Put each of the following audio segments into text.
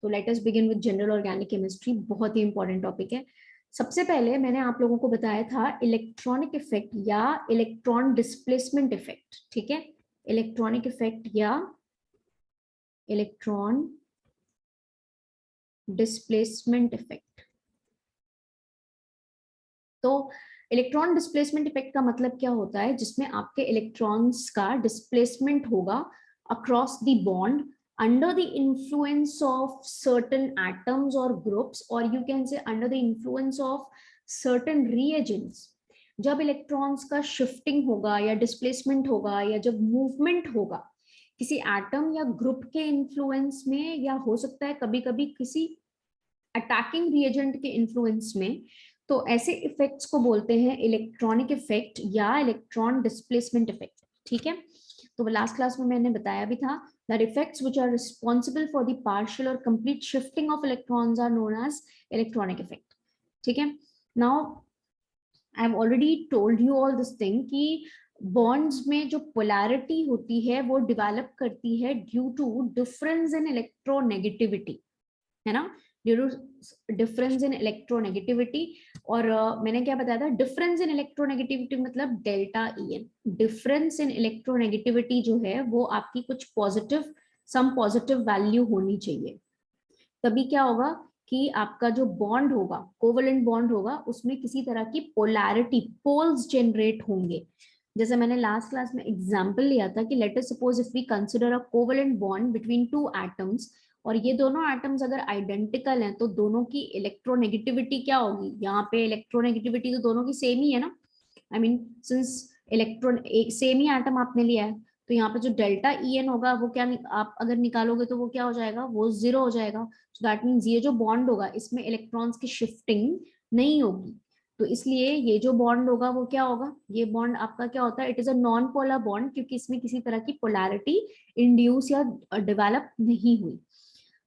तो let us begin with general organic chemistry, बहुत ही इंपॉर्टेंट टॉपिक है। सबसे पहले मैंने आप लोगों को बताया था इलेक्ट्रॉनिक इफेक्ट या इलेक्ट्रॉन डिस्प्लेसमेंट इफेक्ट। ठीक है, इलेक्ट्रॉनिक इफेक्ट या इलेक्ट्रॉन डिस्प्लेसमेंट इफेक्ट। तो इलेक्ट्रॉन डिस्प्लेसमेंट इफेक्ट का मतलब क्या होता है, जिसमें आपके इलेक्ट्रॉन्स का डिस्प्लेसमेंट होगा across the bond under the influence of certain atoms or groups, or you can say under the influence of certain reagents। जब इलेक्ट्रॉन्स का शिफ्टिंग होगा या डिस्प्लेसमेंट होगा या जब मूवमेंट होगा किसी एटम या ग्रुप के इन्फ्लुएंस में, या हो सकता है कभी कभी किसी अटैकिंग रिएजेंट के इन्फ्लुएंस में, तो ऐसे इफेक्ट्स को बोलते हैं इलेक्ट्रॉनिक इफेक्ट या इलेक्ट्रॉन डिस्प्लेसमेंट इफेक्ट। ठीक है, तो लास्ट क्लास में मैंने बताया भी था that effects which are responsible for the partial or complete shifting of electrons are known as electronic effect। ठीक है, now I have already told you all this thing कि bonds में जो polarity होती है वो develop करती है due to difference in electronegativity, है ना, due to difference in electronegativity. और मैंने क्या बताया था, डिफरेंस इन इलेक्ट्रोनेगेटिविटी मतलब delta E N. Difference in electronegativity जो है वो आपकी कुछ पॉजिटिव, सम पॉजिटिव वैल्यू होनी चाहिए, तभी क्या होगा कि आपका जो बॉन्ड होगा, कोवेलेंट बॉन्ड होगा, उसमें किसी तरह की पोलैरिटी, पोल्स जनरेट होंगे। जैसे मैंने लास्ट क्लास में एग्जांपल लिया था कि let us suppose if we consider a covalent bond between two atoms, और ये दोनों एटम्स अगर आइडेंटिकल हैं तो दोनों की इलेक्ट्रोनेगेटिविटी क्या होगी, यहाँ पे इलेक्ट्रोनेगेटिविटी तो दोनों की सेम ही है ना, आई मीन सिंस इलेक्ट्रॉन एक सेम ही एटम आपने लिया है, तो यहाँ पे जो डेल्टा ई एन होगा वो क्या आप अगर निकालोगे तो वो क्या हो जाएगा, वो जीरो हो जाएगा। सो दैट मीन्स ये जो बॉन्ड होगा इसमें इलेक्ट्रॉन्स की शिफ्टिंग नहीं होगी, तो इसलिए ये जो बॉन्ड होगा वो क्या होगा, ये बॉन्ड आपका क्या होता है, it is a non polar bond, क्योंकि इसमें किसी तरह की पोलैरिटी इंड्यूस या डेवलप नहीं हुई।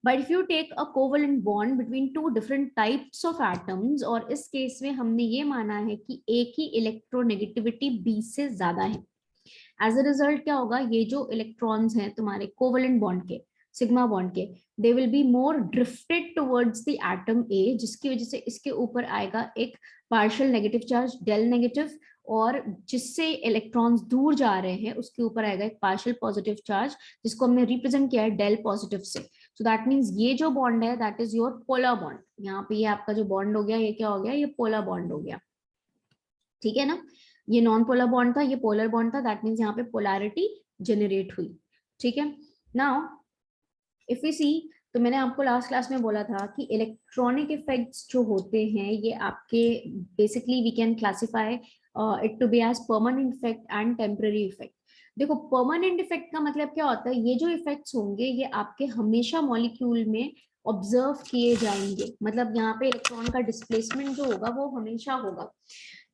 But if you take a covalent bond between two different types of atoms, और इस केस में हमने ये माना है कि एक ही इलेक्ट्रोनेगेटिविटी 20 से ज्यादा है, एज अ रिजल्ट क्या होगा, ये जो इलेक्ट्रॉन्स हैं तुम्हारे कोवेलेंट बॉन्ड के, सिग्मा बॉन्ड के, they will be more drifted towards the atom A, जिसकी वजह से इसके ऊपर आएगा एक partial negative charge del negative, और जिससे इलेक्ट्रॉन्स दूर जा रहे हैं उसके ऊपर आएगा एक पार्शियल पॉजिटिव चार्ज, जिसको हमने रिप्रेजेंट किया है डेल पॉजिटिव से। सो दैट मीन्स ये जो बॉन्ड है that is your polar bond. यहाँ पे ये आपका जो बॉन्ड हो गया ये क्या हो गया, ये पोलर बॉन्ड हो गया। ठीक है ना, ये नॉन पोलर बॉन्ड था, ये पोलर बॉन्ड था, दैट मीन्स यहाँ पे पोलैरिटी जनरेट हुई। ठीक है, नाउ इफ वी सी, तो मैंने आपको लास्ट क्लास में बोला था कि इलेक्ट्रॉनिक इफेक्ट्स जो होते हैं ये आपके basically we can classify it to be as permanent effect and temporary effect. देखो परमानेंट इफेक्ट का मतलब क्या होता है, ये जो इफेक्ट्स होंगे ये आपके हमेशा मॉलिक्यूल में ऑब्जर्व किए जाएंगे, मतलब यहाँ पे इलेक्ट्रॉन का डिस्प्लेसमेंट जो होगा वो हमेशा होगा।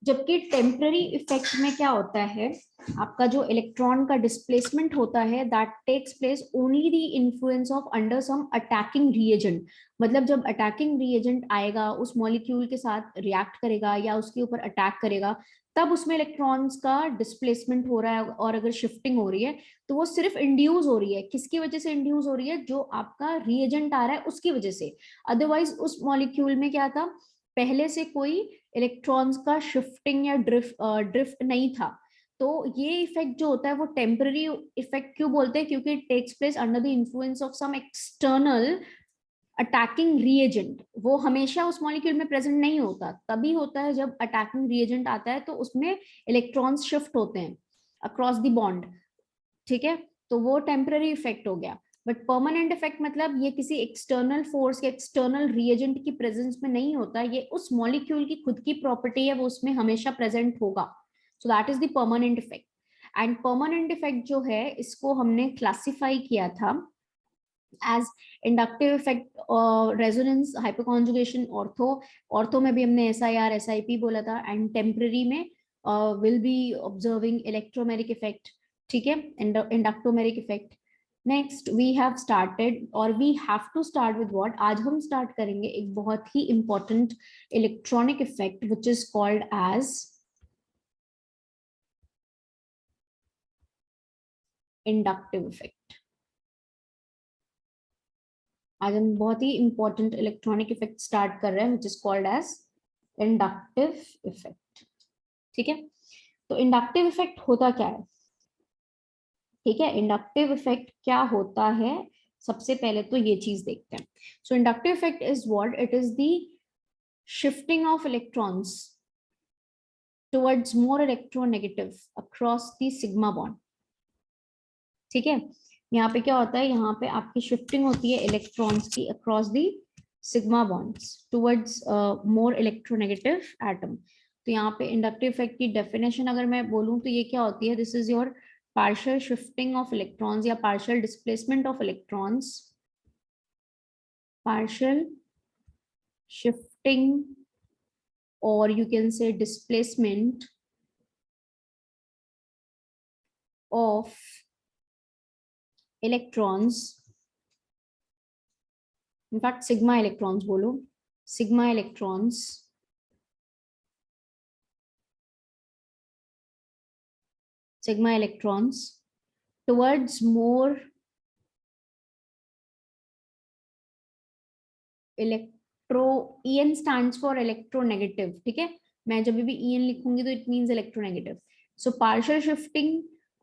जबकि टेम्पररी इफेक्ट में क्या होता है, आपका जो इलेक्ट्रॉन का डिस्प्लेसमेंट होता है that takes place only the influence of under some attacking reagent. मतलब जब अटैकिंग रिएजेंट आएगा उस मॉलिक्यूल के साथ रिएक्ट करेगा या उसके ऊपर अटैक करेगा, तब उसमें इलेक्ट्रॉन्स का डिस्प्लेसमेंट हो रहा है, और अगर शिफ्टिंग हो रही है तो वो सिर्फ इंड्यूस हो रही है। किसकी वजह से इंड्यूस हो रही है, जो आपका रिएजेंट आ रहा है उसकी वजह से। अदरवाइज उस मॉलिक्यूल में क्या था, पहले से कोई इलेक्ट्रॉन्स का शिफ्टिंग या ड्रिफ्ट नहीं था। तो ये इफेक्ट जो होता है वो टेम्पररी इफेक्ट क्यों बोलते हैं, क्योंकि it takes place under the influence of some external attacking reagent. वो हमेशा उस मॉलिक्यूल में प्रेजेंट नहीं होता, तभी होता है जब अटैकिंग रिएजेंट आता है तो उसमें इलेक्ट्रॉन्स शिफ्ट होते हैं अक्रॉस द बॉन्ड। ठीक है, तो वो टेम्पररी इफेक्ट हो गया। बट परमानेंट इफेक्ट मतलब ये किसी एक्सटर्नल फोर्स या एक्सटर्नल रिएजेंट की प्रेजेंस में नहीं होता, ये उस मॉलिक्यूल की खुद की प्रॉपर्टी है, वो उसमें हमेशा प्रेजेंट होगा। So that is the permanent effect. And permanent effect जो है इसको हमने क्लासिफाई किया था as inductive effect, resonance, hyperconjugation, ortho में भी हमने SIR SIP बोला था, एंड टेम्पररी में will be observing electromeric effect. ठीक है, inductomeric effect. Next we have started, और we have to start with what, आज हम स्टार्ट करेंगे एक बहुत ही important electronic effect which is called as inductive effect. आज हम बहुत ही इंपॉर्टेंट इलेक्ट्रॉनिक इफेक्ट स्टार्ट कर रहे हैं which is called as inductive effect. ठीक है, तो इंडक्टिव इफेक्ट होता क्या है? ठीक है, इंडक्टिव इफेक्ट क्या होता है, सबसे पहले तो ये चीज देखते हैं। So inductive effect is what? It is the shifting of electrons towards more electronegative across the sigma bond। ठीक है, यहाँ पे क्या होता है, यहाँ पे आपकी शिफ्टिंग होती है इलेक्ट्रॉन्स की across the sigma bonds towards more electronegative atom. तो यहाँ पे इंडक्टिव इफेक्ट की डेफिनेशन अगर मैं बोलूँ तो ये क्या होती है, this is your partial shifting of electrons या partial displacement of electrons, partial shifting or you can say displacement of electrons, in fact sigma electrons बोलो, sigma electrons towards more EN stands for electronegative। ठीक है, मैं जब भी EN लिखूंगी तो it means electronegative। So partial shifting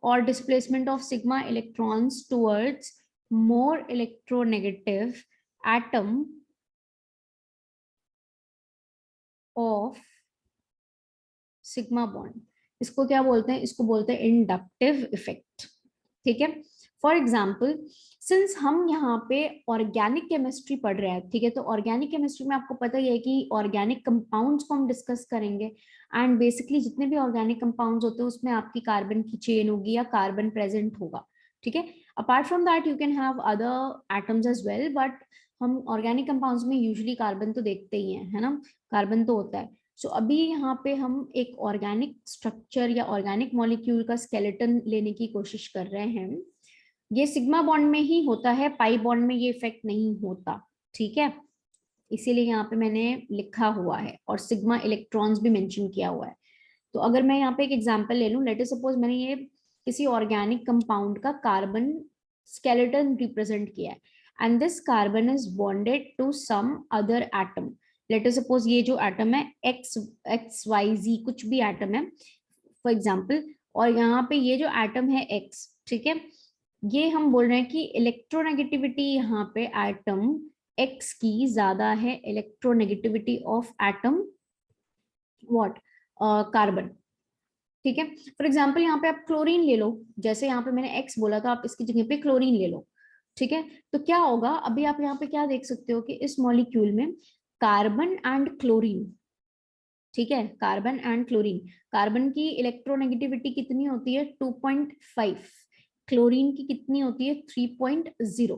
or displacement of sigma electrons towards more electronegative atom of sigma bond, इसको क्या बोलते हैं? इसको बोलते हैं इंडक्टिव इफेक्ट। ठीक है, फॉर एग्जाम्पल सिंस हम यहाँ पे ऑर्गेनिक केमिस्ट्री पढ़ रहे हैं, ठीक है, तो ऑर्गेनिक केमिस्ट्री में आपको पता ही है कि ऑर्गेनिक कंपाउंड्स को हम डिस्कस करेंगे एंड बेसिकली जितने भी ऑर्गेनिक कंपाउंड्स होते हैं उसमें आपकी कार्बन की चेन होगी या कार्बन प्रेजेंट होगा। ठीक है, apart from that you can have other atoms as well, but हम ऑर्गेनिक कंपाउंड्स में यूजुअली कार्बन तो देखते ही हैं, है ना, कार्बन तो होता है। सो अभी यहाँ पे हम एक ऑर्गेनिक स्ट्रक्चर या ऑर्गेनिक मॉलिक्यूल का स्केलेटन लेने की कोशिश कर रहे हैं। ये सिग्मा बॉन्ड में ही होता है, पाई बॉन्ड में ये इफेक्ट नहीं होता। ठीक है, इसीलिए यहाँ पे मैंने लिखा हुआ है और सिग्मा इलेक्ट्रॉन्स भी मेंशन किया हुआ है। तो अगर मैं यहाँ पे एक एग्जांपल ले लूं, लेट अस सपोज मैंने ये किसी ऑर्गेनिक कंपाउंड का कार्बन स्केलेटन रिप्रेजेंट किया है and this carbon is bonded to some other atom. Let us suppose ये जो एटम है XYZ कुछ भी एटम है फॉर एग्जांपल, और यहाँ पे ये जो एटम है X, ठीक है, ये हम बोल रहे हैं कि इलेक्ट्रोनेगेटिविटी यहाँ पे एटम X की ज्यादा है, electronegativity of atom what, carbon. ठीक है, फॉर एग्जांपल यहाँ पे आप क्लोरीन ले लो, जैसे यहाँ पे मैंने X बोला तो आप इसकी जगह पे क्लोरीन ले लो। ठीक है, तो क्या होगा, अभी आप यहाँ पे क्या देख सकते हो कि इस मॉलिक्यूल में कार्बन एंड क्लोरीन, ठीक है, कार्बन एंड क्लोरीन, कार्बन की इलेक्ट्रोनेगेटिविटी कितनी होती है 2.5, क्लोरीन की कितनी होती है 3.0।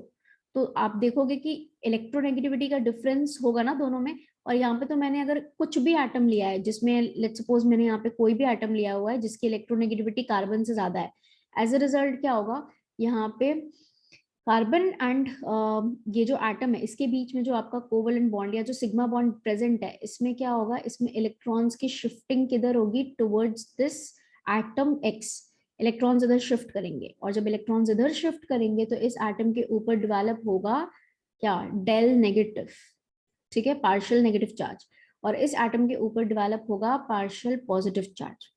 तो आप देखोगे कि इलेक्ट्रोनेगेटिविटी का डिफरेंस होगा ना दोनों में। और यहाँ पे तो मैंने अगर कुछ भी एटम लिया है जिसमें लेट्स सपोज मैंने यहाँ पे कोई भी एटम लिया हुआ है जिसकी इलेक्ट्रोनेगेटिविटी कार्बन से ज्यादा है, एज अ रिजल्ट क्या होगा, यहाँ पे कार्बन एंड ये जो एटम है इसके बीच में जो आपका कोवलेंट बॉन्ड या जो सिग्मा बॉन्ड प्रेजेंट है, इसमें क्या होगा, इसमें इलेक्ट्रॉन्स की शिफ्टिंग किधर होगी, towards this atom X। Electrons इधर शिफ्ट करेंगे और जब इलेक्ट्रॉन्स इधर शिफ्ट करेंगे तो इस एटम के ऊपर डेवलप होगा क्या, डेल नेगेटिव। ठीक है, पार्शियल नेगेटिव चार्ज, और इस एटम के ऊपर डेवलप होगा पार्शियल पॉजिटिव चार्ज।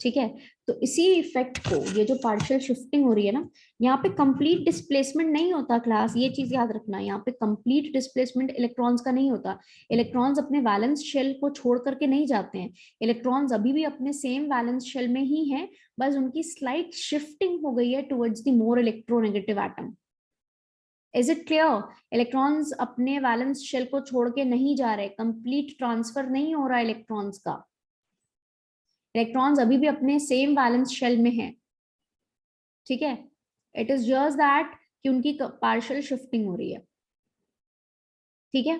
ठीक है, तो इसी इफेक्ट को, ये जो पार्शियल शिफ्टिंग हो रही है ना, यहाँ पे कंप्लीट डिस्प्लेसमेंट नहीं होता क्लास, ये चीज याद रखना, यहाँ पे कंप्लीट डिस्प्लेसमेंट इलेक्ट्रॉन्स का नहीं होता। इलेक्ट्रॉन्स अपने वैलेंस शेल को छोड़ करके नहीं जाते हैं, इलेक्ट्रॉन्स अभी भी अपने सेम वैलेंस शेल में ही है, बस उनकी स्लाइट शिफ्टिंग हो गई है towards the more electronegative atom. Is it clear? Electrons अपने वैलेंस शेल को छोड़ के नहीं जा रहे, कंप्लीट ट्रांसफर नहीं हो रहा इलेक्ट्रॉन्स का, इलेक्ट्रॉन्स अभी भी अपने सेम वैलेंस शेल में है। ठीक है, इट इज जस्ट दैट कि उनकी पार्शियल शिफ्टिंग हो रही है। ठीक है,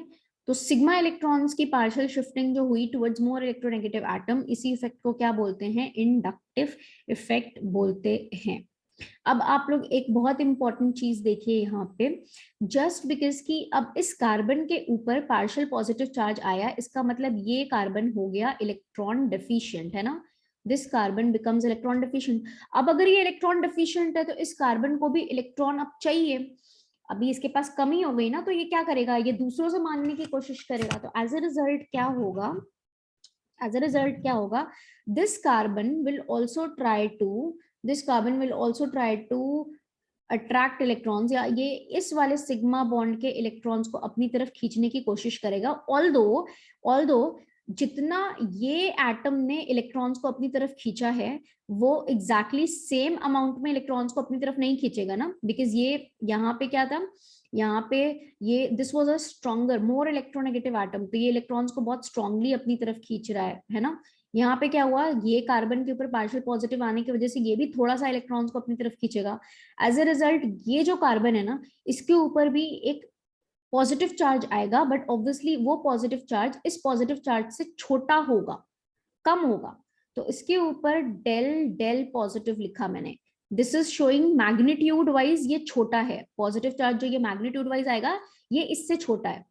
तो सिग्मा इलेक्ट्रॉन्स की पार्शियल शिफ्टिंग जो हुई टुवर्ड्स मोर इलेक्ट्रोनेगेटिव एटम, इसी इफेक्ट को क्या बोलते हैं, इंडक्टिव इफेक्ट बोलते हैं। अब आप लोग एक बहुत इंपॉर्टेंट चीज देखिए यहाँ पे, जस्ट बिकॉज कि अब इस कार्बन के ऊपर पार्शियल पॉजिटिव चार्ज आया, इसका मतलब ये कार्बन हो गया इलेक्ट्रॉन डेफिशिएंट, है ना, this carbon becomes electron deficient. अब अगर ये इलेक्ट्रॉन डेफिशिएंट है तो इस कार्बन को भी इलेक्ट्रॉन अब चाहिए। अभी इसके पास कमी हो गई ना, तो ये क्या करेगा, ये दूसरों से मांगने की कोशिश करेगा। तो एज अ रिजल्ट क्या होगा, एज अ रिजल्ट क्या होगा, this carbon will also try to, this carbon will also try to attract electrons, या ये इस वाले सिग्मा बॉन्ड के इलेक्ट्रॉन्स को अपनी तरफ खींचने की कोशिश करेगा। ऑल्दो जितना ये एटम ने इलेक्ट्रॉन्स को अपनी तरफ खींचा है, वो एग्जैक्टली सेम अमाउंट में इलेक्ट्रॉन्स को अपनी तरफ नहीं खींचेगा ना, बिकॉज ये यहाँ पे क्या था, यहाँ पे ये this was a stronger more electronegative atom, तो ये इलेक्ट्रॉन्स को बहुत स्ट्रांगली अपनी तरफ खींच रहा है ना। यहाँ पे क्या हुआ, ये कार्बन के ऊपर पार्शियल पॉजिटिव आने की वजह से ये भी थोड़ा सा इलेक्ट्रॉन्स को अपनी तरफ खींचेगा। एज ए रिजल्ट ये जो कार्बन है ना, इसके ऊपर भी एक पॉजिटिव चार्ज आएगा, बट ऑब्वियसली वो पॉजिटिव चार्ज इस पॉजिटिव चार्ज से छोटा होगा, कम होगा। तो इसके ऊपर डेल डेल पॉजिटिव लिखा मैंने, this is showing magnitude wise ये छोटा है, पॉजिटिव चार्ज जो ये मैग्नीट्यूड वाइज आएगा ये इससे छोटा है।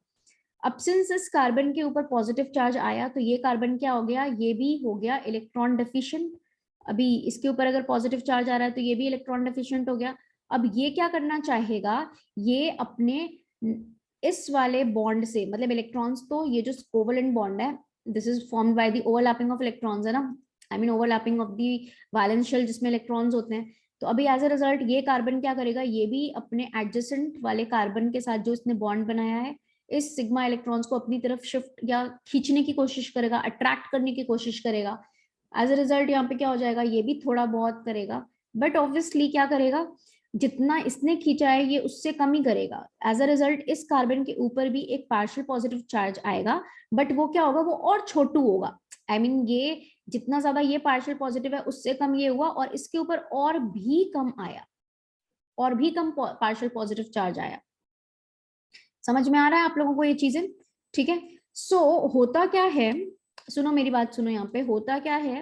अब सिंस इस कार्बन के ऊपर पॉजिटिव चार्ज आया, तो ये कार्बन क्या हो गया, ये भी हो गया इलेक्ट्रॉन डेफिशिएंट। अभी इसके ऊपर अगर पॉजिटिव चार्ज आ रहा है तो ये भी इलेक्ट्रॉन डेफिशिएंट हो गया। अब ये क्या करना चाहेगा, ये अपने इस वाले बॉन्ड से, मतलब इलेक्ट्रॉन्स, तो ये जो कोवेलेंट बॉन्ड है, this is formed by the overlapping of electrons, है ना, I mean overlapping of the valence shell जिसमें इलेक्ट्रॉन्स होते हैं। तो अभी एज अ रिजल्ट ये कार्बन क्या करेगा, ये भी अपने एडजेसेंट वाले कार्बन के साथ जो इसने बॉन्ड बनाया है, इस सिग्मा इलेक्ट्रॉन्स को अपनी तरफ शिफ्ट या खींचने की कोशिश करेगा, अट्रैक्ट करने की कोशिश करेगा। एज अ रिजल्ट यहाँ पे क्या हो जाएगा, ये भी थोड़ा बहुत करेगा, बट ऑब्वियसली क्या करेगा, जितना इसने खींचा है ये उससे कम ही करेगा। एज अ रिजल्ट इस कार्बन के ऊपर भी एक पार्शियल पॉजिटिव चार्ज आएगा, बट वो क्या होगा, वो और छोटू होगा। आई मीन ये जितना ज्यादा ये पार्शियल पॉजिटिव है उससे कम ये हुआ, और इसके ऊपर और भी कम आया, और भी कम पार्शियल पॉजिटिव चार्ज आया। समझ में आ रहा है आप लोगों को ये चीजें, ठीक है। सो होता क्या है, सुनो मेरी बात सुनो, यहाँ पे होता क्या है,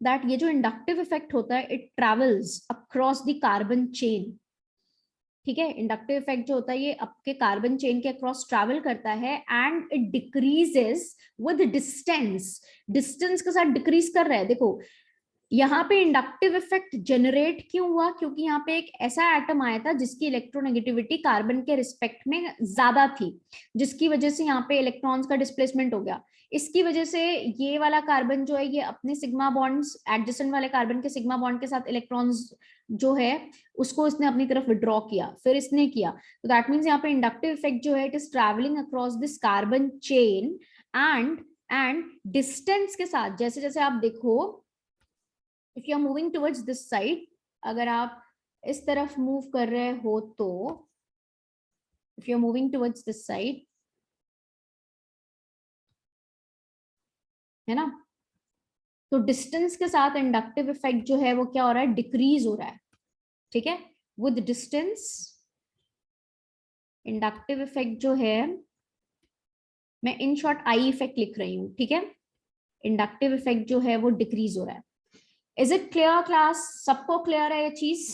दैट ये जो इंडक्टिव इफेक्ट होता है, it travels across the carbon chain, ठीक है। इंडक्टिव इफेक्ट जो होता है ये आपके कार्बन चेन के अक्रॉस ट्रैवल करता है, and it decreases with distance, distance के साथ डिक्रीज कर रहा है। देखो यहाँ पे इंडक्टिव इफेक्ट जनरेट क्यों हुआ, क्योंकि यहाँ पे एक ऐसा एटम आया था जिसकी इलेक्ट्रोनेगेटिविटी कार्बन के रिस्पेक्ट में ज्यादा थी, जिसकी वजह से यहाँ पे इलेक्ट्रॉन्स का डिस्प्लेसमेंट हो गया। इसकी वजह से ये वाला कार्बन जो है, ये अपने सिग्मा बॉन्ड्स एडजेसेंट वाले कार्बन के सिग्मा बॉन्ड के साथ इलेक्ट्रॉन्स जो है उसको इसने अपनी तरफ विड्रॉ किया, फिर इसने किया। तो दैट मीन्स यहाँ पे इंडक्टिव इफेक्ट जो है, it is travelling across this carbon chain, and distance के साथ, जैसे जैसे आप देखो, if you are moving towards this side, अगर आप इस तरफ मूव कर रहे हो तो, if you are moving towards this side, है ना, तो डिस्टेंस के साथ इंडक्टिव इफेक्ट जो है वो क्या हो रहा है, डिक्रीज हो रहा है, ठीक है। विद डिस्टेंस इंडक्टिव इफेक्ट जो है, मैं इन शॉर्ट आई इफेक्ट लिख रही हूं, ठीक है, इंडक्टिव इफेक्ट जो है वो डिक्रीज हो रहा है। इज इट क्लियर क्लास, सबको क्लियर है ये चीज,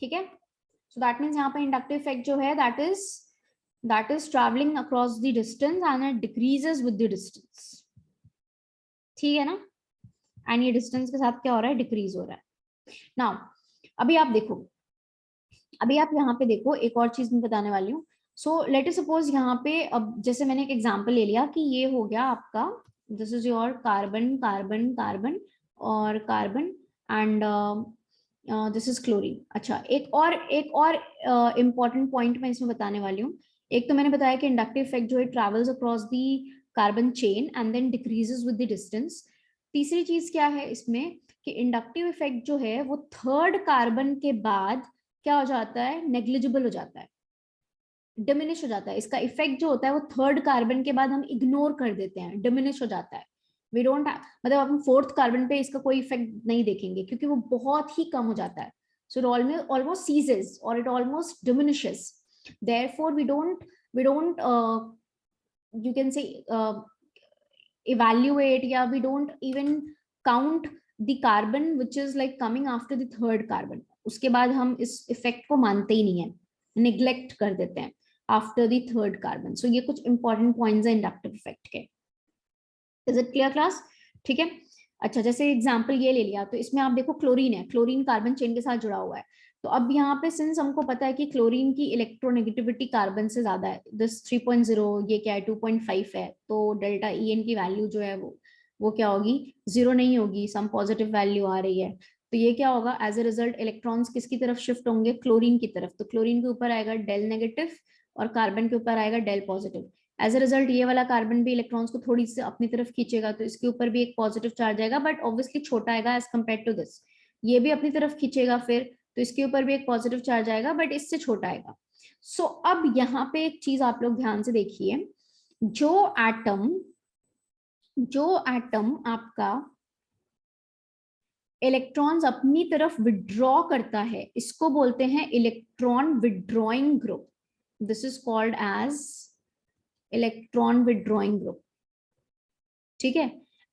ठीक है। सो दैट मीन्स यहाँ पे इंडक्टिव इफेक्ट जो है, that is travelling across the distance and it decreases with the distance, ठीक है ना। एंड ये डिस्टेंस के साथ क्या हो रहा है, डिक्रीज हो रहा है। नाउ अभी आप देखो, अभी आप यहाँ पे देखो, एक और चीज मैं बताने वाली हूँ। सो लेट अस सपोज यहाँ पे, अब जैसे मैंने एक एग्जांपल ले लिया कि ये हो गया आपका, this is your carbon carbon carbon और carbon, and this is chlorine. अच्छा, एक और इम्पॉर्टेंट पॉइंट मैं इसमें बताने वाली हूँ। एक तो मैंने बताया कि इंडक्टिव इफेक्ट जो है travels across the carbon chain and then decreases with the distance. तीसरी चीज क्या है इसमें, कि इंडक्टिव इफेक्ट जो है वो थर्ड कार्बन के बाद क्या हो जाता है, नेग्लिजिबल हो जाता है, डिमिनिश हो जाता है। इसका इफेक्ट जो होता है वो थर्ड कार्बन के बाद हम इग्नोर कर देते हैं, डिमिनिश हो जाता है। वी डोंट, मतलब हम फोर्थ कार्बन पे इसका कोई इफेक्ट नहीं देखेंगे क्योंकि वो बहुत ही कम हो जाता है। सो इट ऑलमोस्ट सीजेस और it almost diminishes, therefore we don't you can say evaluate, या we don't even count the carbon which is like coming after the third carbon। उसके बाद हम इस इफेक्ट को मानते ही नहीं है, निग्लेक्ट कर देते हैं आफ्टर द थर्ड कार्बन। सो ये कुछ इंपॉर्टेंट पॉइंट्स है इंडक्टिव इफेक्ट के। इज इट क्लियर क्लास, ठीक है। अच्छा, जैसे एग्जांपल ये ले लिया, तो इसमें आप देखो क्लोरीन है, क्लोरीन कार्बन चेन के साथ जुड़ा हुआ है। तो अब यहाँ पे सिंस हमको पता है कि क्लोरीन की इलेक्ट्रोनेगेटिविटी कार्बन से ज्यादा है, दिस 3.0, ये क्या है 2.5 है, तो डेल्टा ई एन की वैल्यू जो है वो क्या होगी, 0 नहीं होगी, सम पॉजिटिव वैल्यू आ रही है। तो ये क्या होगा, एज ए रिजल्ट इलेक्ट्रॉन्स किसकी तरफ शिफ्ट होंगे, क्लोरीन की तरफ। तो क्लोरीन के ऊपर आएगा डेल नेगेटिव और कार्बन के ऊपर आएगा del positive. As a result ये वाला कार्बन भी इलेक्ट्रॉन्स को थोड़ी सी अपनी तरफ खींचेगा, तो इसके ऊपर भी एक पॉजिटिव चार्ज आएगा, बट ऑब्वियसली छोटा आएगा एज कम्पेयर टू दिस। ये भी अपनी तरफ खींचेगा फिर, तो इसके ऊपर भी एक पॉजिटिव चार्ज आएगा, बट इससे छोटा आएगा। सो अब यहाँ पे एक चीज आप लोग ध्यान से देखिए, जो एटम आपका इलेक्ट्रॉन्स अपनी तरफ विड्रॉ करता है, इसको बोलते हैं electron withdrawing group. This is called as electron withdrawing group, ठीक है।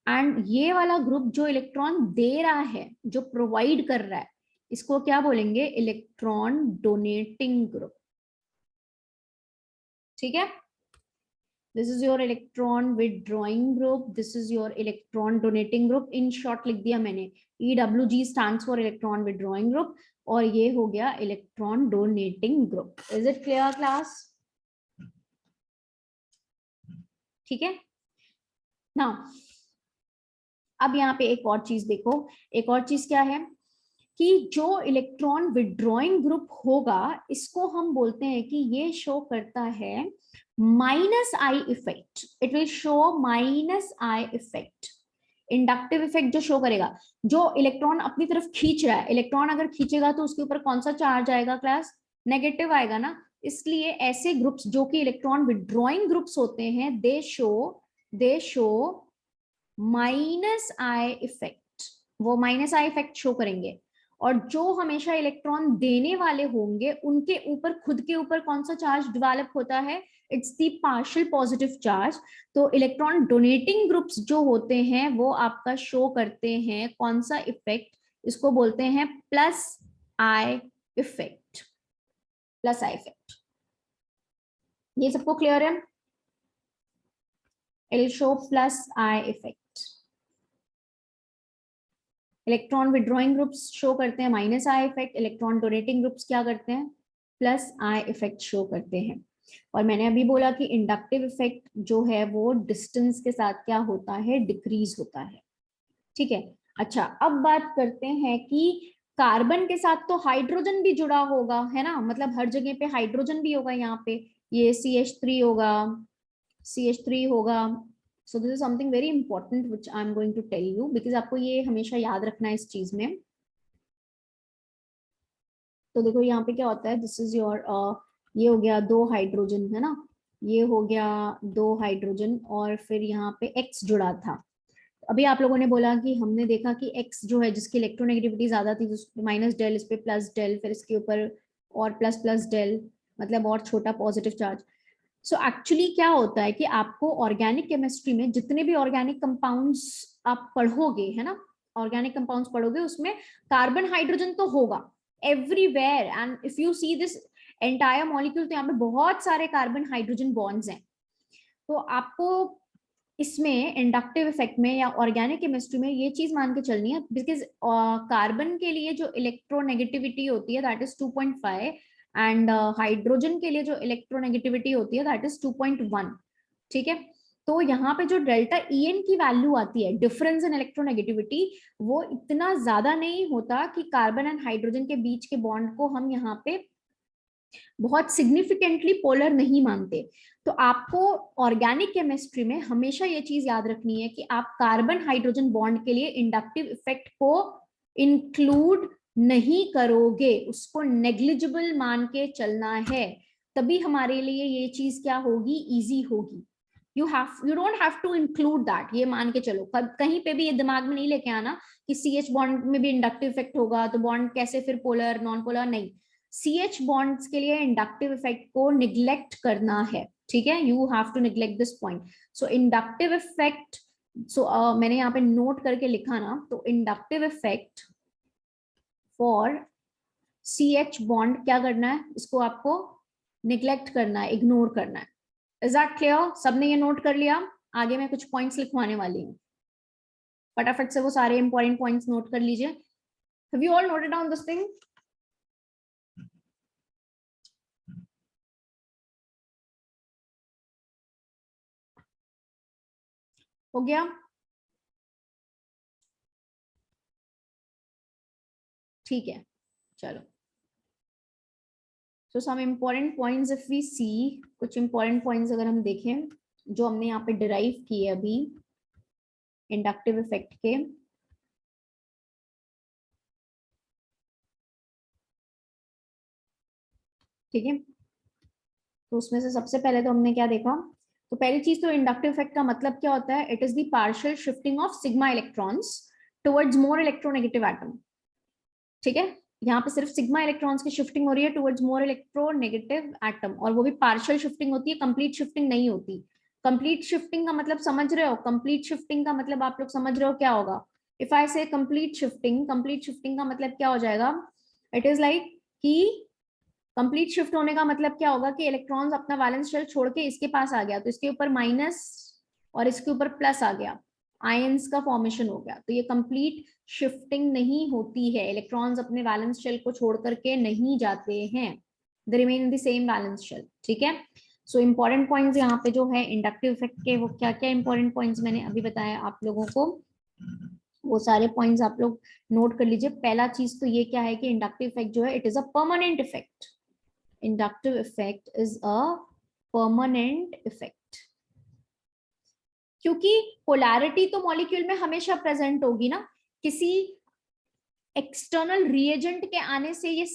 एंड ये वाला ग्रुप जो इलेक्ट्रॉन दे रहा है, जो प्रोवाइड कर रहा है, इसको क्या बोलेंगे, इलेक्ट्रॉन डोनेटिंग ग्रुप, ठीक है। This is your electron withdrawing group, this is your electron donating group, in short लिख दिया मैंने, EWG stands for electron withdrawing group, और ये हो गया electron donating group. Is it clear class? ठीक है ना। अब यहाँ पे एक और चीज देखो, एक और चीज क्या है कि जो इलेक्ट्रॉन विड्रॉइंग ग्रुप होगा, इसको हम बोलते हैं कि ये शो करता है minus I effect, it will show minus I effect, inductive effect जो शो करेगा। जो इलेक्ट्रॉन अपनी तरफ खींच रहा है, इलेक्ट्रॉन अगर खींचेगा तो उसके ऊपर कौन सा चार्ज आएगा क्लास, नेगेटिव आएगा ना। इसलिए ऐसे ग्रुप्स जो कि इलेक्ट्रॉन विड्रॉइंग ग्रुप्स होते हैं, दे शो माइनस आई इफेक्ट, वो माइनस आई इफेक्ट शो करेंगे। और जो हमेशा इलेक्ट्रॉन देने वाले होंगे, उनके ऊपर खुद के ऊपर कौन सा चार्ज डेवलप होता है, it's the partial positive charge. तो इलेक्ट्रॉन डोनेटिंग ग्रुप्स जो होते हैं वो आपका शो करते हैं कौन सा इफेक्ट, इसको बोलते हैं plus I effect, plus I effect. ये सबको क्लियर है? It will show plus I effect. Electron withdrawing groups show करते हैं minus I effect, electron donating groups क्या करते हैं, प्लस आई इफेक्ट शो करते हैं। और मैंने अभी बोला कि इंडक्टिव इफेक्ट जो है वो डिस्टेंस के साथ क्या होता है, डिक्रीज होता है, ठीक है। अच्छा, अब बात करते हैं कि कार्बन के साथ तो हाइड्रोजन भी जुड़ा होगा, है ना, मतलब हर जगह पे हाइड्रोजन भी होगा, यहाँ पे ये CH3 होगा, CH3 होगा। So this is something very important which I am going to tell you, because आपको ये हमेशा याद रखना है इस चीज में। तो देखो यहाँ पे क्या होता है, दिस इज योर ये हो गया 2 हाइड्रोजन, है ना, ये हो गया 2 हाइड्रोजन, और फिर यहाँ पे X जुड़ा था। अभी आप लोगों ने बोला कि हमने देखा कि X जो है जिसकी इलेक्ट्रोनेगेटिविटी ज्यादा थी, माइनस डेल, इस पे प्लस डेल, फिर इसके ऊपर और प्लस प्लस डेल, मतलब और छोटा पॉजिटिव चार्ज। सो एक्चुअली क्या होता है कि आपको ऑर्गेनिक केमिस्ट्री में जितने भी ऑर्गेनिक कंपाउंड्स आप पढ़ोगे, है ना, ऑर्गेनिक कंपाउंड्स पढ़ोगे, उसमें कार्बन हाइड्रोजन तो होगा everywhere, and if you see this entire molecule, तो यहाँ पे बहुत सारे कार्बन हाइड्रोजन बॉन्ड्स हैं। तो आपको इसमें इंडक्टिव इफेक्ट में या ऑर्गेनिक केमिस्ट्री में ये चीज मान के चलनी है, बिकॉज कार्बन के लिए जो इलेक्ट्रोनेगेटिविटी होती है दैट इज 2.5, एंड हाइड्रोजन के लिए जो इलेक्ट्रोनेगेटिविटी होती है दैट इज 2.1, ठीक है। तो यहाँ पे जो डेल्टा EN की वैल्यू आती है, डिफरेंस इन इलेक्ट्रोनेगेटिविटी, वो इतना ज्यादा नहीं होता कि कार्बन एंड हाइड्रोजन के बीच के बॉन्ड को हम यहाँ पे बहुत सिग्निफिकेंटली पोलर नहीं मानते। तो आपको ऑर्गेनिक केमिस्ट्री में हमेशा ये चीज याद रखनी है कि आप कार्बन हाइड्रोजन बॉन्ड के लिए इंडक्टिव इफेक्ट को इंक्लूड नहीं करोगे, उसको नेग्लिजिबल मान के चलना है, तभी हमारे लिए ये चीज क्या होगी, इजी होगी। You don't have to include that, ये मान के चलो, कहीं पे भी ये दिमाग में नहीं लेके आना कि CH बॉन्ड में भी इंडक्टिव इफेक्ट होगा तो बॉन्ड कैसे फिर पोलर नॉन पोलर, नहीं। CH बॉन्ड्स के लिए इंडक्टिव इफेक्ट को निग्लेक्ट करना है, ठीक है, you have to neglect this point. So inductive effect, so मैंने यहाँ पे नोट करके लिखा ना, तो inductive effect for CH bond क्या करना है, इसको आपको निग्लेक्ट करना है, इग्नोर करना है। Is that clear? सबने ये नोट कर लिया? आगे मैं कुछ पॉइंट्स लिखवाने वाली हूँ। फटाफट से वो सारे इंपॉर्टेंट पॉइंट्स नोट कर लीजिए. Have you all noted down this thing? हो गया? ठीक है, चलो. So some important points if we see, कुछ important points अगर हम देखें जो हमने यहाँ पे derive किए अभी इंडक्टिव इफेक्ट के. ठीक है, तो उसमें से सबसे पहले तो हमने क्या देखा, तो पहली चीज तो इंडक्टिव इफेक्ट का मतलब क्या होता है, it is the partial shifting of sigma electrons towards more electronegative atom. ठीक है, यहाँ पे सिर्फ सिग्मा इलेक्ट्रॉन्स की शिफ्टिंग हो रही है टुवर्ड्स मोर इलेक्ट्रोनेगेटिव एटम, और वो भी पार्शियल शिफ्टिंग होती है, कंप्लीट शिफ्टिंग नहीं होती. कंप्लीट शिफ्टिंग का मतलब समझ रहे हो? कंप्लीट शिफ्टिंग का मतलब आप लोग समझ रहे हो क्या होगा? इफ आई से कंप्लीट शिफ्टिंग का मतलब क्या हो जाएगा? इट इज लाइक कि कंप्लीट शिफ्ट होने का मतलब क्या होगा कि इलेक्ट्रॉन्स अपना वैलेंस शेल छोड़ के इसके पास आ गया, तो इसके ऊपर माइनस और इसके ऊपर प्लस आ गया, आयंस का फॉर्मेशन हो गया. तो ये कंप्लीट शिफ्टिंग नहीं होती है, इलेक्ट्रॉन्स अपने वैलेंस शेल को छोड़ करके नहीं जाते हैं, they remain in the same valence shell. ठीक है, सो इंपॉर्टेंट पॉइंट्स यहाँ पे जो है इंडक्टिव इफेक्ट के, वो क्या क्या इंपॉर्टेंट पॉइंट्स मैंने अभी बताया आप लोगों को, वो सारे पॉइंट्स आप लोग नोट कर लीजिए. पहला चीज तो ये क्या है कि इंडक्टिव इफेक्ट जो है it is a permanent effect. Inductive effect is a permanent effect. क्योंकि पोलैरिटी तो मॉलिक्यूल में हमेशा प्रेजेंट होगी ना, किसी एक्सटर्नल रिएजेंट के आने से ये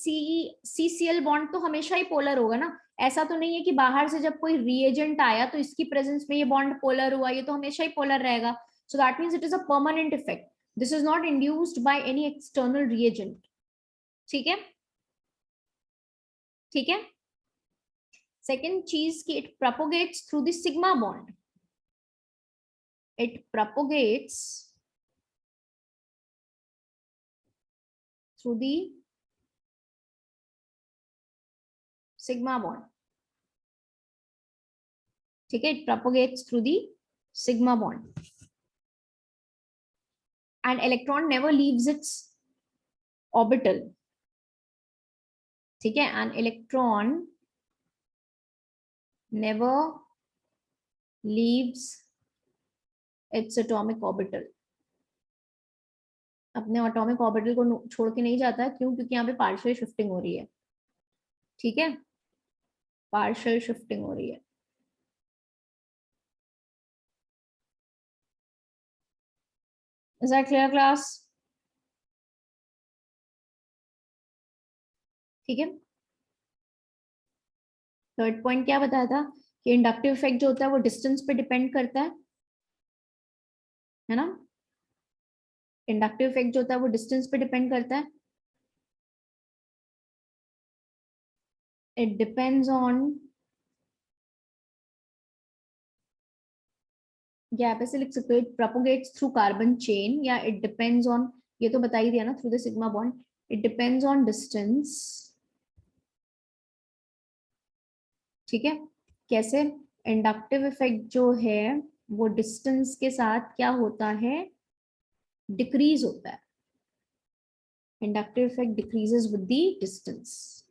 CCl बॉन्ड तो हमेशा ही पोलर होगा ना. ऐसा तो नहीं है कि बाहर से जब कोई रिएजेंट आया तो इसकी प्रेजेंस में ये बॉन्ड पोलर हुआ, ये तो हमेशा ही पोलर रहेगा. So that means it is a permanent effect. This is not induced by any external reagent. ठीक है, ठीक है. सेकेंड चीज कि it propagates through the sigma bond. It propagates through the sigma bond. ठीक है, it propagates through the sigma bond and electron never leaves its orbital. ठीक है, an electron never leaves its atomic orbital. अपने atomic orbital को छोड़ के नहीं जाता. क्यों? क्योंकि यहाँ पे पार्शियल शिफ्टिंग हो रही है. ठीक है, पार्शियल शिफ्टिंग हो रही है. Is that clear class? ठीक है, थर्ड पॉइंट क्या बताया था कि इंडक्टिव इफेक्ट जो होता है वो डिस्टेंस पे डिपेंड करता है ना. इंडक्टिव इफेक्ट जो होता है वो डिस्टेंस पे डिपेंड करता है. इट डिपेंड्स ऑन, या आप ऐसे लिख सकते हो, it propagates through carbon chain, या इट डिपेंड्स ऑन, ये तो बता ही दिया ना, through the sigma bond. It depends on distance. ठीक है, कैसे? इंडक्टिव इफेक्ट जो है वो डिस्टेंस के साथ क्या होता है, डिक्रीज होता है. Inductive effect decreases with the distance.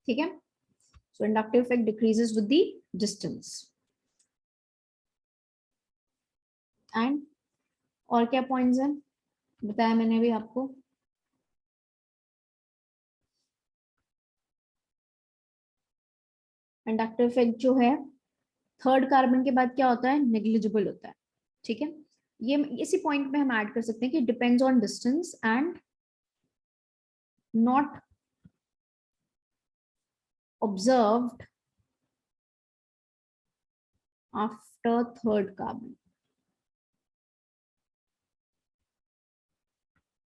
ठीक है, so inductive effect decreases with the distance. And और क्या पॉइंट्स हैं बताया मैंने अभी आपको. इंडक्टिव इफेक्ट जो है थर्ड कार्बन के बाद क्या होता है, नेग्लिजिबल होता है. ठीक है, ये इसी पॉइंट में हम ऐड कर सकते हैं कि depends on distance and not observed after third carbon.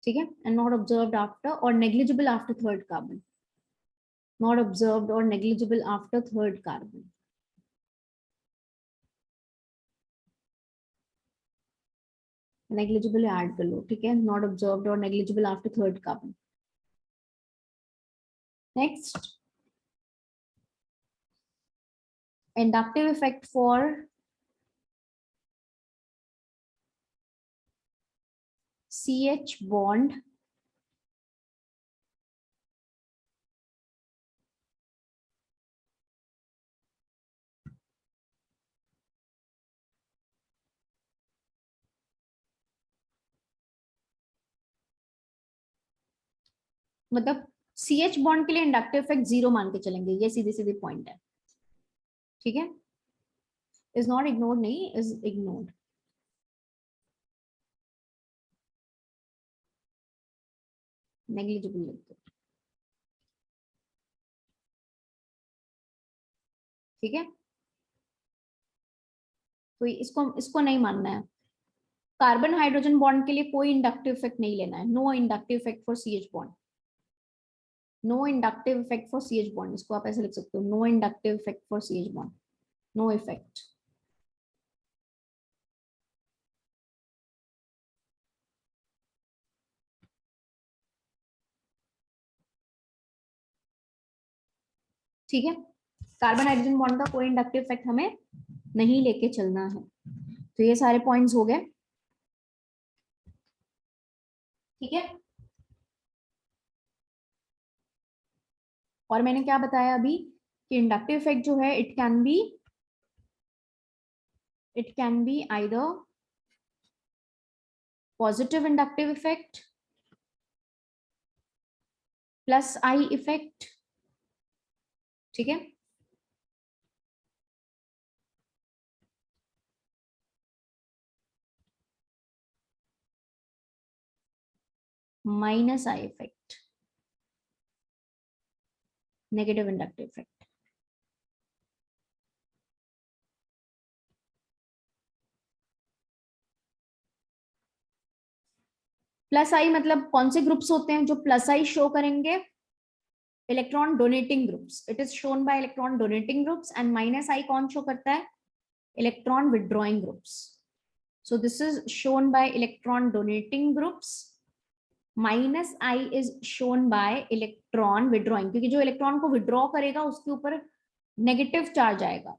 ठीक है, एंड नॉट ऑब्जर्व्ड आफ्टर और negligible after third carbon. Not observed और negligible after third carbon. Negligible add कर लो. ठीक है, नॉट ऑब्जर्व्ड और negligible after third carbon. Next, inductive effect for CH bond मतलब CH बॉन्ड के लिए इंडक्टिव इफेक्ट 0 मान के चलेंगे, ये सीधी सीधी पॉइंट है, ठीक है। इज नॉट इग्नोर्ड नहीं, इज इग्नोर्ड। नेग्लिजिबल लिख दो, ठीक है। तो इसको इसको नहीं मानना है। कार्बन हाइड्रोजन बॉन्ड के लिए कोई इंडक्टिव इफेक्ट नहीं लेना है, no inductive effect for CH bond, no inductive effect for CH bond, इसको आप ऐसे लिख सकते हो, no inductive effect for CH bond, no effect. ठीक है, कार्बन हाइड्रोजन बॉन्ड का कोई इंडक्टिव इफेक्ट हमें नहीं लेके चलना है। तो ये सारे पॉइंट्स हो गए, ठीक है। और मैंने क्या बताया अभी कि इंडक्टिव इफेक्ट जो है it can be either positive inductive effect plus I effect, ठीक है, minus I effect, negative inductive effect. Plus I मतलब कौन से ग्रुप्स होते हैं जो प्लस आई शो करेंगे? Electron donating groups, it is shown by electron donating groups. And minus I कौन शो करता है? Electron withdrawing groups. So this is shown by electron donating groups, minus I is shown by electron withdrawing, क्योंकि जो electron को withdraw करेगा उसके ऊपर negative charge आएगा,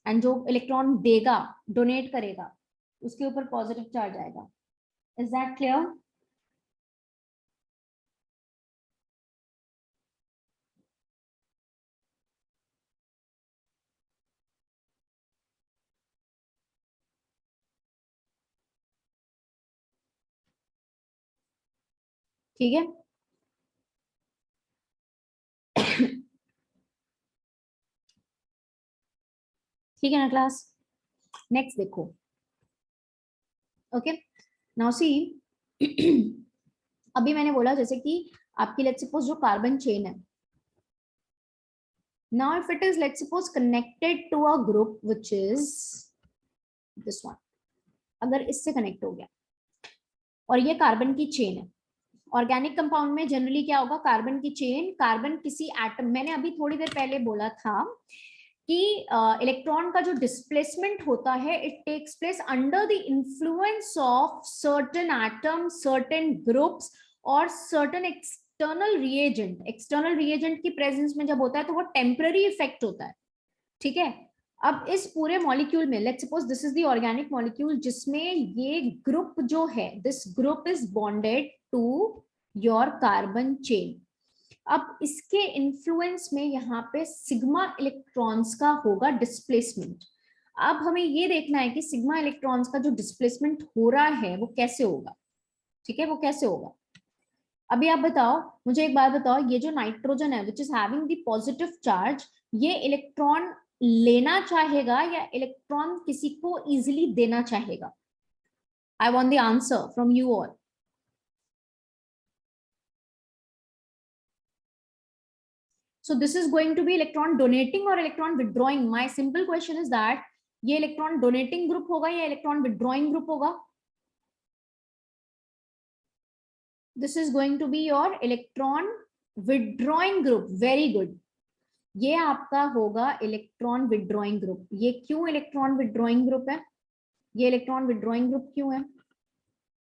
एंड जो इलेक्ट्रॉन देगा, डोनेट करेगा, उसके ऊपर पॉजिटिव चार्ज आएगा। Is that clear? ठीक है। ठीक है ना क्लास? नेक्स्ट देखो, ओके नाउ सी। अभी मैंने बोला जैसे कि आपकी लेट्स सपोज जो कार्बन चेन है, now if it is let's suppose connected to a group which is this one, अगर इससे कनेक्ट हो गया और ये कार्बन की चेन है, ऑर्गेनिक कंपाउंड में जनरली क्या होगा? कार्बन की चेन, कार्बन किसी एटम, मैंने अभी थोड़ी देर पहले बोला था कि इलेक्ट्रॉन का जो डिस्प्लेसमेंट होता है it takes place under the influence of certain atom, certain groups और certain external reagent. External reagent की प्रेजेंस में जब होता है तो वो टेम्पररी इफेक्ट होता है, ठीक है। अब इस पूरे मॉलिक्यूल में let's suppose this is the organic molecule जिसमें ये ग्रुप जो है, this group is bonded to your carbon chain. अब इसके इन्फ्लुएंस में यहाँ पे सिग्मा इलेक्ट्रॉन्स का होगा डिस्प्लेसमेंट। अब हमें ये देखना है कि सिग्मा इलेक्ट्रॉन्स का जो डिस्प्लेसमेंट हो रहा है वो कैसे होगा, ठीक है, वो कैसे होगा। अभी आप बताओ, मुझे एक बात बताओ, ये जो नाइट्रोजन है which is having the positive charge, ये इलेक्ट्रॉन लेना चाहेगा या इलेक्ट्रॉन किसी को इजिली देना चाहेगा? I want the answer from you all. So this is going to be electron donating or electron withdrawing. My simple question is that ये electron donating group होगा या electron withdrawing group होगा? This is going to be your electron withdrawing group. Very good. ये आपका होगा electron withdrawing group. ये क्यों electron withdrawing group है? ये electron withdrawing group क्यों है?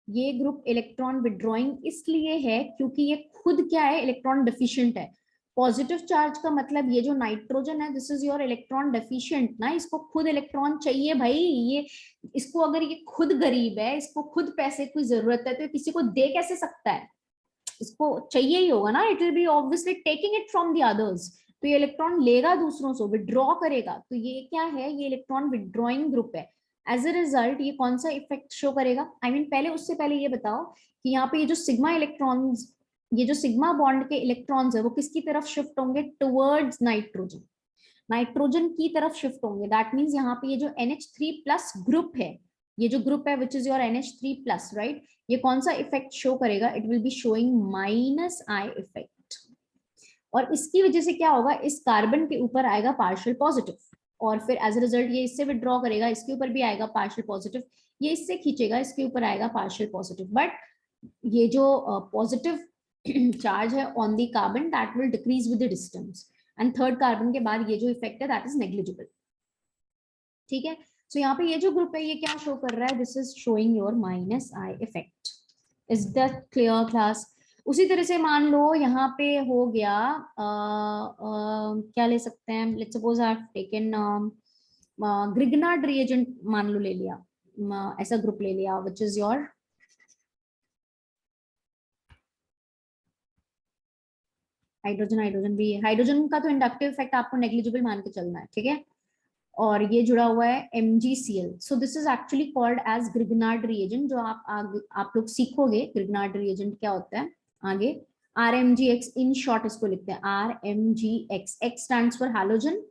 ये ग्रुप इलेक्ट्रॉन विड्रॉइंग इसलिए है क्योंकि ये खुद क्या है? इलेक्ट्रॉन डिफिशिएंट है। पॉजिटिव चार्ज का मतलब ये जो नाइट्रोजन है this is your electron deficient ना, इसको खुद इलेक्ट्रॉन चाहिए भाई, ये इसको अगर ये खुद गरीब है, इसको खुद पैसे की जरूरत है, तो किसी को दे कैसे सकता है, इसको चाहिए ही होगा ना, it will B obviously taking it from the others, तो ये इलेक्ट्रॉन लेगा दूसरों से, विड्रॉ करेगा, तो ये क्या है, ये इलेक्ट्रॉन विड्रॉइंग ग्रुप है। एज अ रिजल्ट ये कौन सा इफेक्ट शो करेगा, आई मीन पहले उससे पहले ये बताओ कि यहाँ पे ये जो सिग्मा इलेक्ट्रॉन्स, ये जो सिग्मा बॉन्ड के इलेक्ट्रॉन्स है वो किसकी तरफ शिफ्ट होंगे, टुवर्ड्स नाइट्रोजन, नाइट्रोजन की तरफ शिफ्ट होंगे। दैट मीन्स यहाँ पे ये जो NH3 प्लस ग्रुप है, ये जो ग्रुप है which is your NH3 plus, right, ये कौन सा इफेक्ट शो करेगा, it will be showing minus I effect, और इसकी वजह से क्या होगा, इस कार्बन के ऊपर आएगा पार्शियल पॉजिटिव, और फिर एज अ रिजल्ट ये इससे विड्रॉ करेगा, इसके ऊपर भी आएगा पार्शियल पॉजिटिव, ये इससे खींचेगा, इसके ऊपर आएगा पार्शियल पॉजिटिव, बट ये जो पॉजिटिव चार्ज है on the carbon that will decrease with the distance, and third carbon के बाद ये जो इफेक्ट है दैट इज नेग्लिजिबल। ठीक है, सो यहाँ पे ये जो ग्रुप है ये क्या शो कर रहा है, this is showing your minus I effect. Is that clear class? उसी तरह से मान लो यहाँ पे हो गया क्या ले सकते हैं, let's suppose I have taken Grignard reagent मान लो ले लिया, ऐसा ग्रुप ले लिया which is your hydrogen, hydrogen भी है, हाइड्रोजन का तो इंडक्टिव इफेक्ट आपको नेग्लिजिबल मान के चलना है, ठीक है, और ये जुड़ा हुआ है MgCl, so this is actually called as Grignard reagent, जो आप लोग सीखोगे ग्रिग्नार्ड रिएजेंट क्या होता है आगे, RMgX इन शॉर्ट इसको लिखते हैं RMgX, X stands for halogen,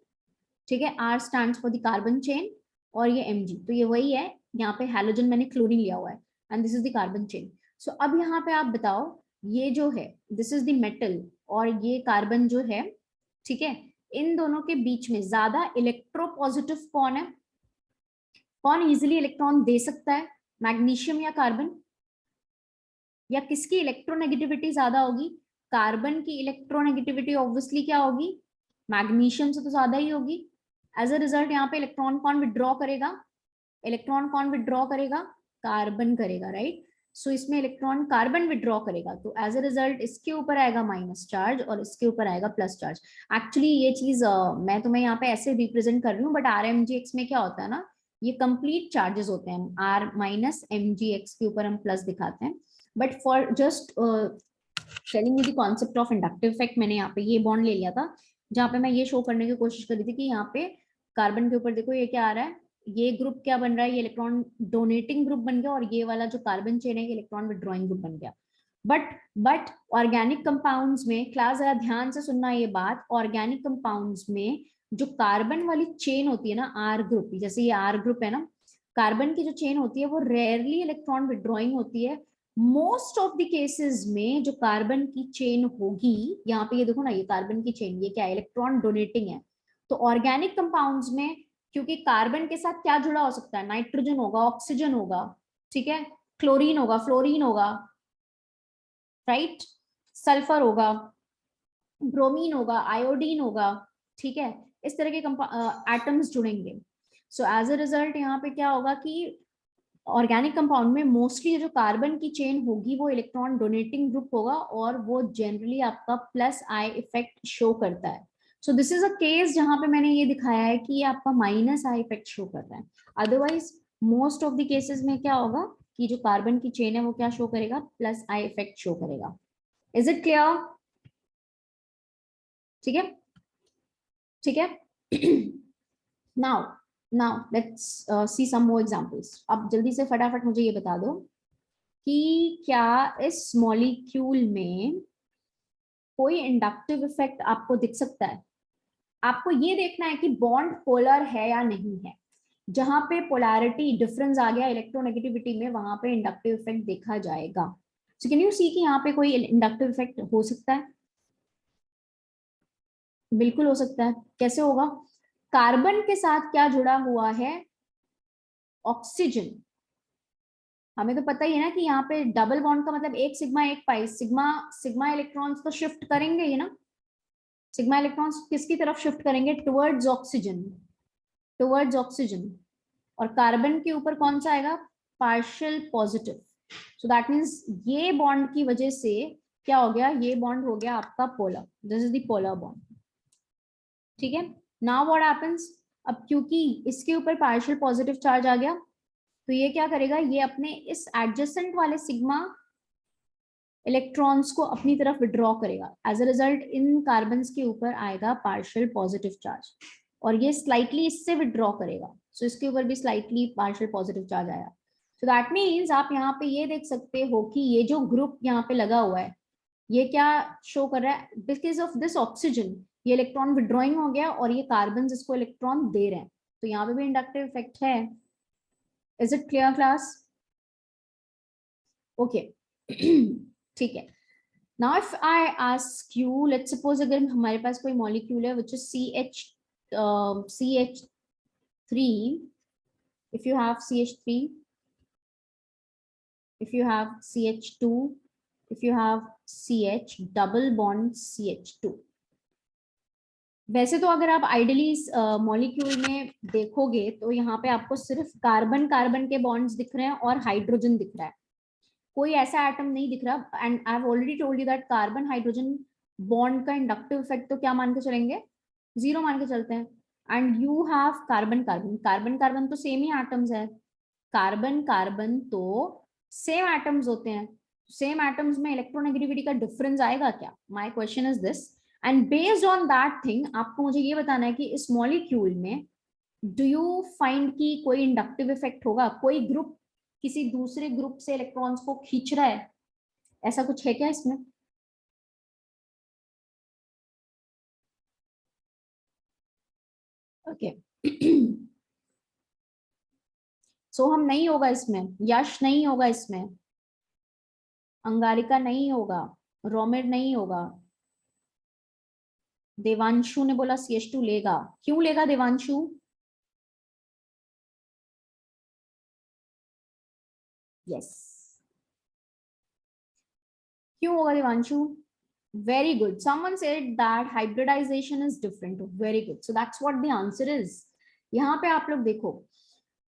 ठीक है, R stands for the carbon chain, और ये Mg, तो ये वही है, यहाँ पे हैलोजन मैंने क्लोरीन लिया हुआ है, and this is the carbon chain. सो अब यहाँ पे आप बताओ, ये जो है दिस इज द मेटल, और ये कार्बन जो है, ठीक है, इन दोनों के बीच में ज्यादा इलेक्ट्रोपॉजिटिव कौन है, कौन इजीली इलेक्ट्रॉन दे सकता है, मैग्नीशियम या कार्बन, या किसकी इलेक्ट्रोनेगेटिविटी ज्यादा होगी, कार्बन की इलेक्ट्रोनेगेटिविटी ऑब्वियसली क्या होगी, मैग्नीशियम से तो ज्यादा ही होगी। एज अ रिजल्ट यहाँ पे इलेक्ट्रॉन कौन विड्रॉ करेगा, इलेक्ट्रॉन कौन विड्रॉ करेगा, कार्बन करेगा, राइट, सो इसमें इलेक्ट्रॉन कार्बन विड्रॉ करेगा, तो एज अ रिजल्ट इसके ऊपर आएगा माइनस चार्ज और इसके ऊपर आएगा प्लस चार्ज। एक्चुअली ये चीज मैं तुम्हें यहाँ पे ऐसे रिप्रेजेंट कर रही हूँ, बट RMgX में क्या होता है ना, ये कंप्लीट चार्जेस होते हैं, R माइनस MgX के ऊपर हम प्लस दिखाते हैं, but for just telling you the concept of inductive effect, मैंने यहाँ पे ये बॉन्ड ले लिया था, जहाँ पे मैं ये शो करने की कोशिश कर रही थी कि यहाँ पे कार्बन के ऊपर देखो ये क्या आ रहा है, ये ग्रुप क्या बन रहा है, ये इलेक्ट्रॉन डोनेटिंग ग्रुप बन गया, और ये वाला जो कार्बन चेन है ये इलेक्ट्रॉन विड्रॉइंग ग्रुप बन गया। बट ऑर्गेनिक कंपाउंड्स में, क्लास जरा ध्यान से सुनना ये बात, ऑर्गेनिक कंपाउंड्स में जो कार्बन वाली चेन होती है ना, R ग्रुप, जैसे ये R ग्रुप है ना, कार्बन की जो चेन होती है वो रेयरली इलेक्ट्रॉन विड्रॉइंग होती है। मोस्ट ऑफ द केसेस में जो कार्बन की चेन होगी, यहाँ पे ये देखो ना, ये कार्बन की चेन, ये क्या है, इलेक्ट्रॉन डोनेटिंग है। तो ऑर्गेनिक कंपाउंड्स में क्योंकि कार्बन के साथ क्या जुड़ा हो सकता है, नाइट्रोजन होगा, ऑक्सीजन होगा, ठीक है, क्लोरीन होगा, फ्लोरीन होगा, राइट, सल्फर होगा, ब्रोमीन होगा, आयोडीन होगा, ठीक है, इस तरह के एटम्स जुड़ेंगे। सो एज अ रिजल्ट यहाँ पे क्या होगा कि ऑर्गेनिक कंपाउंड में मोस्टली जो कार्बन की चेन होगी वो इलेक्ट्रॉन डोनेटिंग ग्रुप होगा, और वो जनरली आपका प्लस आई इफेक्ट शो करता है। सो दिस इज अ केस जहां पे मैंने ये दिखाया है कि ये आपका माइनस आई इफेक्ट शो कर रहा है, otherwise most of the cases में क्या होगा कि जो कार्बन की चेन है वो क्या शो करेगा, प्लस आई इफेक्ट शो करेगा। Is it clear? ठीक है, ठीक है। Now now let's see some more examples. अब जल्दी से फटाफट मुझे ये बता दो कि क्या इस मॉलिक्यूल में कोई इंडक्टिव इफेक्ट आपको दिख सकता है। आपको ये देखना है कि बॉन्ड पोलर है या नहीं है, जहां पे पोलैरिटी डिफरेंस आ गया इलेक्ट्रोनेगेटिविटी में, वहां पे इंडक्टिव इफेक्ट देखा जाएगा। सो कैन यू सी कि यहाँ पे कोई इंडक्टिव इफेक्ट हो सकता है? बिल्कुल हो सकता है। कैसे होगा? कार्बन के साथ क्या जुड़ा हुआ है, ऑक्सीजन। हमें तो पता ही है ना कि यहाँ पे डबल बॉन्ड का मतलब एक सिग्मा एक पाई, सिग्मा सिग्मा इलेक्ट्रॉन्स तो शिफ्ट करेंगे ही ना, सिग्मा इलेक्ट्रॉन्स किसकी तरफ शिफ्ट करेंगे, टुवर्ड्स ऑक्सीजन, टुवर्ड्स ऑक्सीजन, और कार्बन के ऊपर कौन सा आएगा, partial positive. So that means ये बॉन्ड की वजह से क्या हो गया, ये बॉन्ड हो गया आपका polar, this is the polar bond, ठीक है। नाउ व्हाट हैपेंस, अब क्योंकि इसके ऊपर पार्शियल पॉजिटिव चार्ज आ गया, तो ये क्या करेगा, ये अपने इस एडजेसेंट वाले सिग्मा इलेक्ट्रॉन्स को अपनी तरफ विड्रॉ करेगा। As a result in carbon के ऊपर आएगा पार्शियल पॉजिटिव चार्ज, और ये स्लाइटली इससे विड्रॉ करेगा, सो इसके ऊपर भी स्लाइटली पार्शियल पॉजिटिव चार्ज आया। सो दैट मीन्स आप यहाँ पे ये देख सकते हो कि ये जो ग्रुप यहाँ पे लगा हुआ है, ये क्या शो कर रहा है, बिकॉज ऑफ दिस ऑक्सीजन ये इलेक्ट्रॉन विड्रॉइंग हो गया और ये कार्बन इसको इलेक्ट्रॉन दे रहे हैं, तो यहाँ पे भी इंडक्टिव इफेक्ट है। Is it clear class? Okay ठीक है। Now if I ask you, let's suppose अगर हमारे पास कोई मॉलिक्यूल है which is CH3, if you have CH3, if you have CH2, if you have CH double bond CH2, वैसे तो अगर आप आइडियली इस मॉलिक्यूल में देखोगे तो यहाँ पे आपको सिर्फ कार्बन कार्बन के बॉन्ड्स दिख रहे हैं और हाइड्रोजन दिख रहा है, कोई ऐसा एटम नहीं दिख रहा। And I have already told you that carbon hydrogen bond का इंडक्टिव इफेक्ट तो क्या मान के चलेंगे, 0 मान के चलते हैं। And you have carbon carbon, carbon carbon तो सेम ही एटम्स है, कार्बन कार्बन तो सेम एटम्स होते हैं, सेम एटम्स में इलेक्ट्रोनेगेटिविटी का डिफरेंस आएगा क्या, my question is this. And based on that thing आपको मुझे ये बताना है कि इस मॉलिक्यूल में डू यू फाइंड कि कोई इंडक्टिव इफेक्ट होगा, कोई ग्रुप किसी दूसरे ग्रुप से इलेक्ट्रॉन्स को खींच रहा है, ऐसा कुछ है क्या इसमें? ओके सोहम नहीं होगा इसमें, यश नहीं होगा इसमें, अंगारिका नहीं होगा, रोमिर नहीं होगा। देवांशु ने बोला CH2 लेगा, क्यों लेगा देवांशु? यस, क्यों होगा Devanshu? Very good, someone said that hybridisation is different, very good, so that's what the answer is. यहाँ पे आप लोग देखो,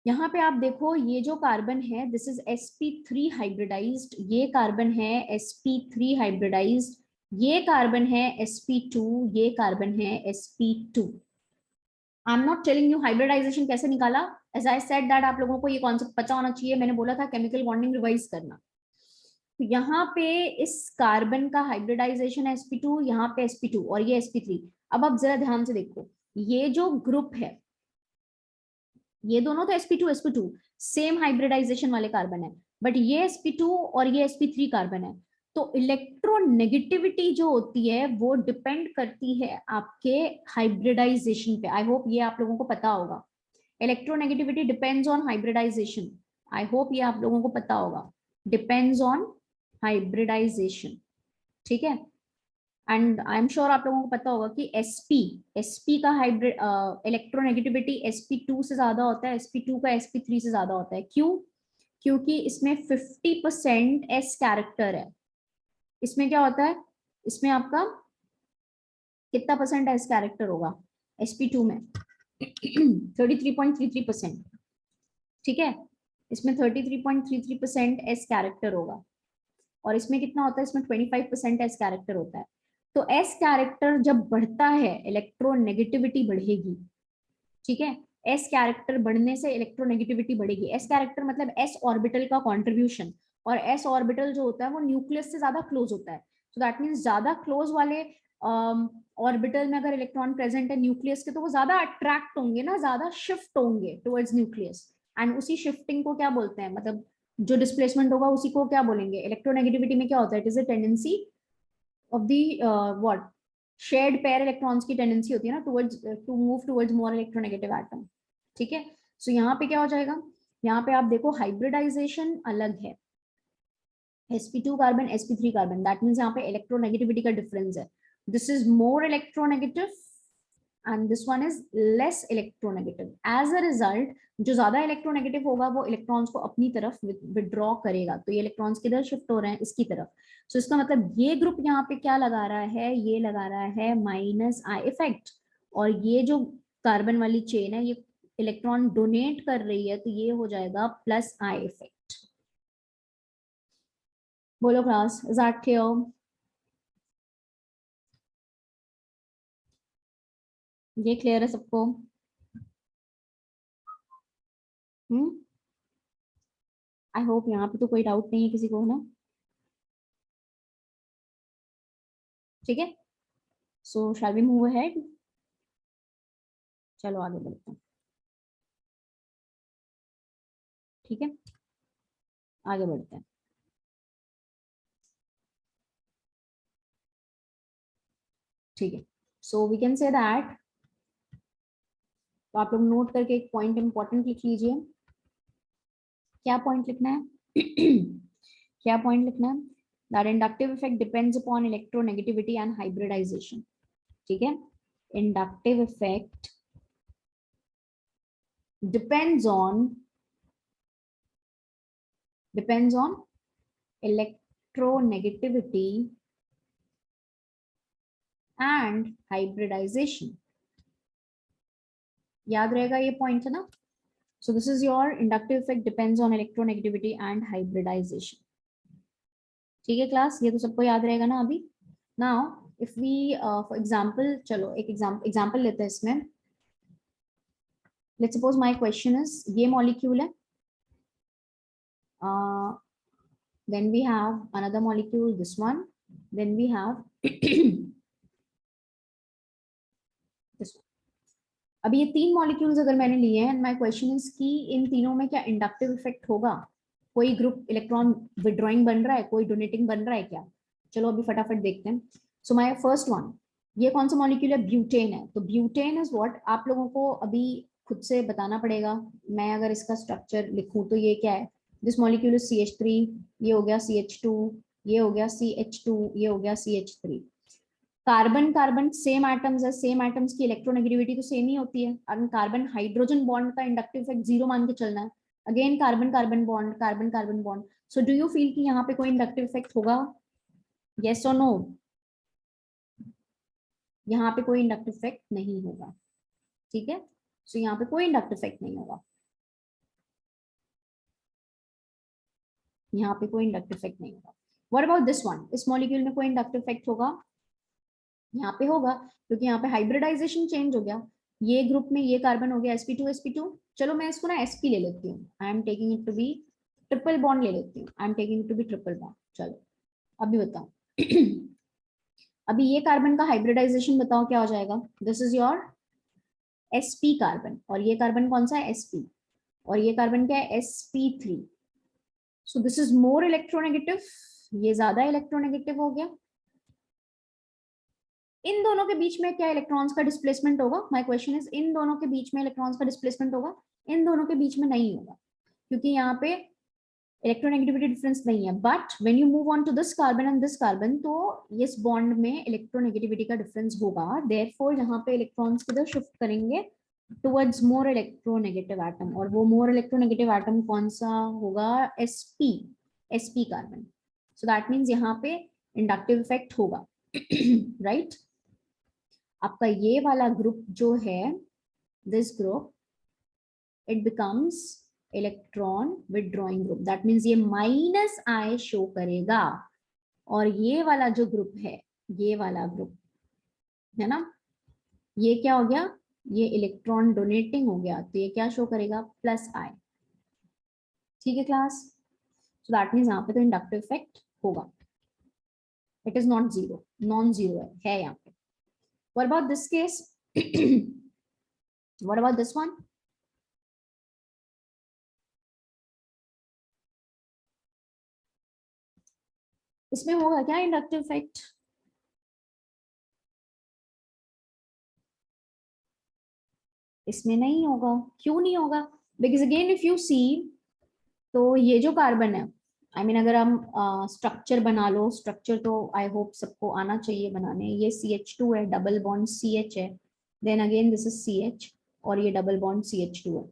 यहाँ पे आप देखो ये जो कार्बन है दिस इज sp3 हाइब्रिडाइज्ड, ये कार्बन है sp3 हाइब्रिडाइज्ड, ये कार्बन है sp2, ये कार्बन है sp2। I am not telling you hybridisation कैसे निकाला, एज आई सेड दैट आप लोगों को ये कॉन्सेप्ट पता होना चाहिए, मैंने बोला था केमिकल बॉन्डिंग रिवाइज करना। तो यहाँ पे इस कार्बन का हाइब्रिडाइजेशन है sp2, यहाँ पे sp2 और ये sp3। अब आप जरा ध्यान से देखो, ये जो ग्रुप है ये दोनों तो sp2 सेम हाइब्रिडाइजेशन वाले कार्बन है, बट ये sp2 और ये sp3 कार्बन है, तो इलेक्ट्रोनेगेटिविटी जो होती है वो डिपेंड करती है आपके हाइब्रिडाइजेशन पे। आई होप ये आप लोगों को पता होगा, electronegativity depends on hybridisation, I hope ये आप लोगों को पता होगा, डिपेंड्स ऑन हाइब्रिडाइजेशन, ठीक है। एंड आई एम श्योर आप लोगों को पता होगा कि sp का हाइब्रिड इलेक्ट्रोनेगेटिविटी sp2 से ज्यादा होता है, sp2 का sp3 से ज्यादा होता है, क्यों? क्योंकि इसमें 50% s कैरेक्टर है। इसमें क्या होता है, इसमें आपका कितना परसेंट s कैरेक्टर होगा sp2 में 33.33%, ठीक है। इसमें 33.33% s कैरेक्टर होगा, और इसमें कितना होता है, इसमें 25% एस कैरेक्टर होता है। तो एस कैरेक्टर जब बढ़ता है इलेक्ट्रोनेगेटिविटी बढ़ेगी, ठीक है। एस कैरेक्टर बढ़ने से इलेक्ट्रोनेगेटिविटी बढ़ेगी, एस कैरेक्टर मतलब एस ऑर्बिटल का कंट्रीब्यूशन, और एस ऑर्बिटल जो होता है वो न्यूक्लियस से ज्यादा क्लोज होता है, सो दैट मीन्स ज्यादा क्लोज वाले ऑर्बिटल में अगर इलेक्ट्रॉन प्रेजेंट है न्यूक्लियस के, तो वो ज्यादा अट्रैक्ट होंगे ना, ज्यादा शिफ्ट होंगे टुवर्ड्स न्यूक्लियस, एंड उसी शिफ्टिंग को क्या बोलते हैं, मतलब जो डिस्प्लेसमेंट होगा उसी को क्या बोलेंगे, इलेक्ट्रोनेगेटिविटी में क्या होता है, it is a tendency of the what, shared pair electrons की टेंडेंसी होती है ना towards to move towards more electronegative atom, ठीक है। सो यहाँ पे क्या हो जाएगा, यहाँ पे आप देखो हाइब्रिडाइजेशन अलग है, sp2 carbon sp3 carbon, that means यहाँ पे इलेक्ट्रोनेगेटिविटी का डिफरेंस है, this is more electronegative and this one is less electronegative, as a result जो ज्यादा इलेक्ट्रोनेगेटिव होगा वो इलेक्ट्रॉन्स को अपनी तरफ विड्रॉ करेगा, तो ये इलेक्ट्रॉन्स किधर शिफ्ट हो रहे हैं, इसकी तरफ। सो इसका मतलब ये ग्रुप यहाँ पे क्या लगा रहा है, ये लगा रहा है -I इफेक्ट, और ये जो कार्बन वाली चेन है ये इलेक्ट्रॉन डोनेट कर रही है, तो ये हो जाएगा +I इफेक्ट। बोलो क्लास, इज दैट क्लियर? ये क्लियर है सबको? आई होप यहाँ पे तो कोई डाउट नहीं है किसी को, है ना? ठीक है, सो शैल वी मूव अहेड? चलो आगे बढ़ते हैं। ठीक है, आगे बढ़ते हैं। ठीक है, so we can say that, तो आप लोग नोट करके एक पॉइंट इंपॉर्टेंट लिख लीजिए। क्या पॉइंट लिखना है? क्या पॉइंट लिखना है? That inductive effect depends upon electronegativity and hybridisation. ठीक है, inductive effect depends on electronegativity and hybridization. याद रहेगा ये पॉइंट है ना? So this is your inductive effect depends on electronegativity and hybridization. ठीक है क्लास, ये तो सबको याद रहेगा ना अभी? Now if we for example, चलो एक एग्जाम्पल लेते हैं इसमें। Let's suppose my question is, ये molecule है, then we have another molecule, this one, then we have this one. अभी ये 3 मॉलिक्यूल्स अगर मैंने लिए हैं, माय क्वेश्चन इज कि इन तीनों में क्या इंडक्टिव इफेक्ट होगा? कोई ग्रुप इलेक्ट्रॉन विड्रॉइंग बन रहा है, कोई डोनेटिंग बन रहा है क्या? चलो अभी फटाफट देखते हैं। सो माय फर्स्ट वन, ये कौन सा मॉलिक्यूल है? ब्यूटेन है। तो ब्यूटेन इज व्हाट, आप लोगों को अभी खुद से बताना पड़ेगा। मैं अगर इसका स्ट्रक्चर लिखूं तो ये क्या है? दिस मॉलिक्यूल इज CH3, ये हो गया CH2, ये हो गया CH2, ये हो गया CH3। Carbon carbon same atoms है, सेम एटम्स की इलेक्ट्रोनेगेटिविटी तो सेम ही होती है। और कार्बन हाइड्रोजन बॉन्ड का इंडक्टिव इफेक्ट 0 मान के चलना है। Again carbon carbon bond, carbon carbon bond. So do you feel कि यहाँ पे कोई इंडक्टिव इफेक्ट होगा? येस और नो? यहाँ पे कोई इंडक्टिव इफेक्ट नहीं होगा। ठीक है, सो यहाँ पे कोई इंडक्टिव इफेक्ट नहीं होगा। यहाँ पे कोई इंडक्टिव इफेक्ट नहीं होगा। What about this one? इस मॉलिक्यूल में कोई इंडक्टिव इफेक्ट होगा? यहाँ पे होगा, क्योंकि यहाँ पे हाइब्रिडाइजेशन चेंज हो गया। ये ग्रुप में ये कार्बन हो गया sp2 चलो मैं इसको ना sp ले लेती हूँ। I am taking it to be triple bond ले लेती हूँ। I am taking it to be triple bond. चलो अभी बताओ। अभी ये कार्बन का हाइब्रिडाइजेशन बताओ क्या हो जाएगा? This is your sp carbon, और ये कार्बन कौन सा है? sp, और ये कार्बन क्या है? sp3। So this is more electronegative, ये ज्यादा इलेक्ट्रोनेगेटिव हो गया। इन दोनों के बीच में क्या इलेक्ट्रॉन्स का डिस्प्लेसमेंट होगा? माय क्वेश्चन इज, इन दोनों के बीच में इलेक्ट्रॉन्स का डिस्प्लेसमेंट होगा? इन दोनों के बीच में नहीं होगा, क्योंकि यहाँ पे इलेक्ट्रोनेगेटिविटी डिफरेंस नहीं है। But when you move on to this carbon and this carbon, तो इस बॉन्ड में इलेक्ट्रोनेगेटिविटी का डिफरेंस होगा। देयरफॉर यहाँ पे इलेक्ट्रॉन्स किधर शिफ्ट करेंगे? टुवर्ड्स मोर इलेक्ट्रोनेगेटिव एटम, और वो मोर इलेक्ट्रोनेगेटिव एटम कौन सा होगा? sp carbon. So that means यहाँ पे इंडक्टिव इफेक्ट होगा। राइट आपका ये वाला ग्रुप जो है, this group, it becomes electron withdrawing group. That means ये -I शो करेगा। और ये वाला जो ग्रुप है, ये वाला ग्रुप है ना, ये क्या हो गया? ये इलेक्ट्रॉन डोनेटिंग हो गया, तो ये क्या शो करेगा? +I। ठीक है क्लास, सो दैट मीन्स यहाँ पे तो इंडक्टिव इफेक्ट होगा। It is not zero, non zero है यहाँ पे। What about this case? What about this one? इसमें होगा क्या इंडक्टिव इफेक्ट? इसमें नहीं होगा। क्यों नहीं होगा? Because again if you see, तो ये जो कार्बन है, आई मीन अगर हम स्ट्रक्चर बना लो, स्ट्रक्चर तो आई होप सबको आना चाहिए बनाने। ये CH2 है, डबल बॉन्ड CH है, then again this is CH, और ये डबल बॉन्ड CH2 है।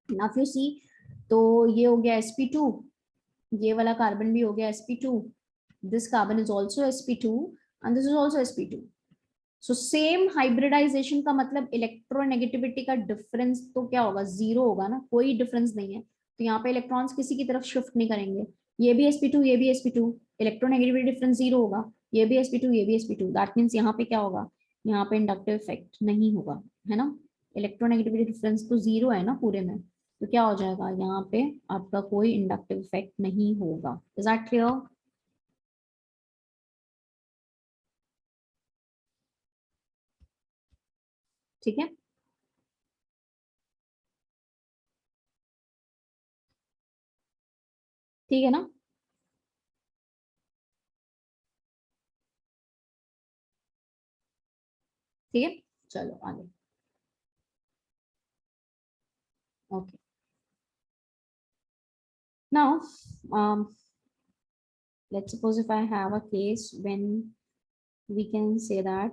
नाउ इफ यू सी, तो ये हो गया sp2, ये वाला कार्बन भी हो गया sp2, this carbon is also sp2 and this is also sp2। So same hybridisation का मतलब इलेक्ट्रोनेगेटिविटी का डिफरेंस तो क्या होगा? 0 होगा ना, कोई डिफरेंस नहीं है। तो यहाँ पे इलेक्ट्रॉन्स किसी की तरफ शिफ्ट नहीं करेंगे। ये भी sp2, ये भी sp2, इलेक्ट्रोनेगेटिविटी डिफरेंस 0 होगा। ये भी sp2, ये भी sp2, दैट मीन्स यहाँ पे क्या होगा? यहाँ पे इंडक्टिव इफेक्ट नहीं होगा, है ना। इलेक्ट्रोनेगेटिविटी डिफरेंस तो 0 है ना पूरे में, तो क्या हो जाएगा यहाँ पे आपका कोई इंडक्टिव इफेक्ट नहीं होगा। Is that clear? ठीक है, ठीक है ना। ठीक है, चलो आगे। Okay, now let's suppose if I have a case when we can say that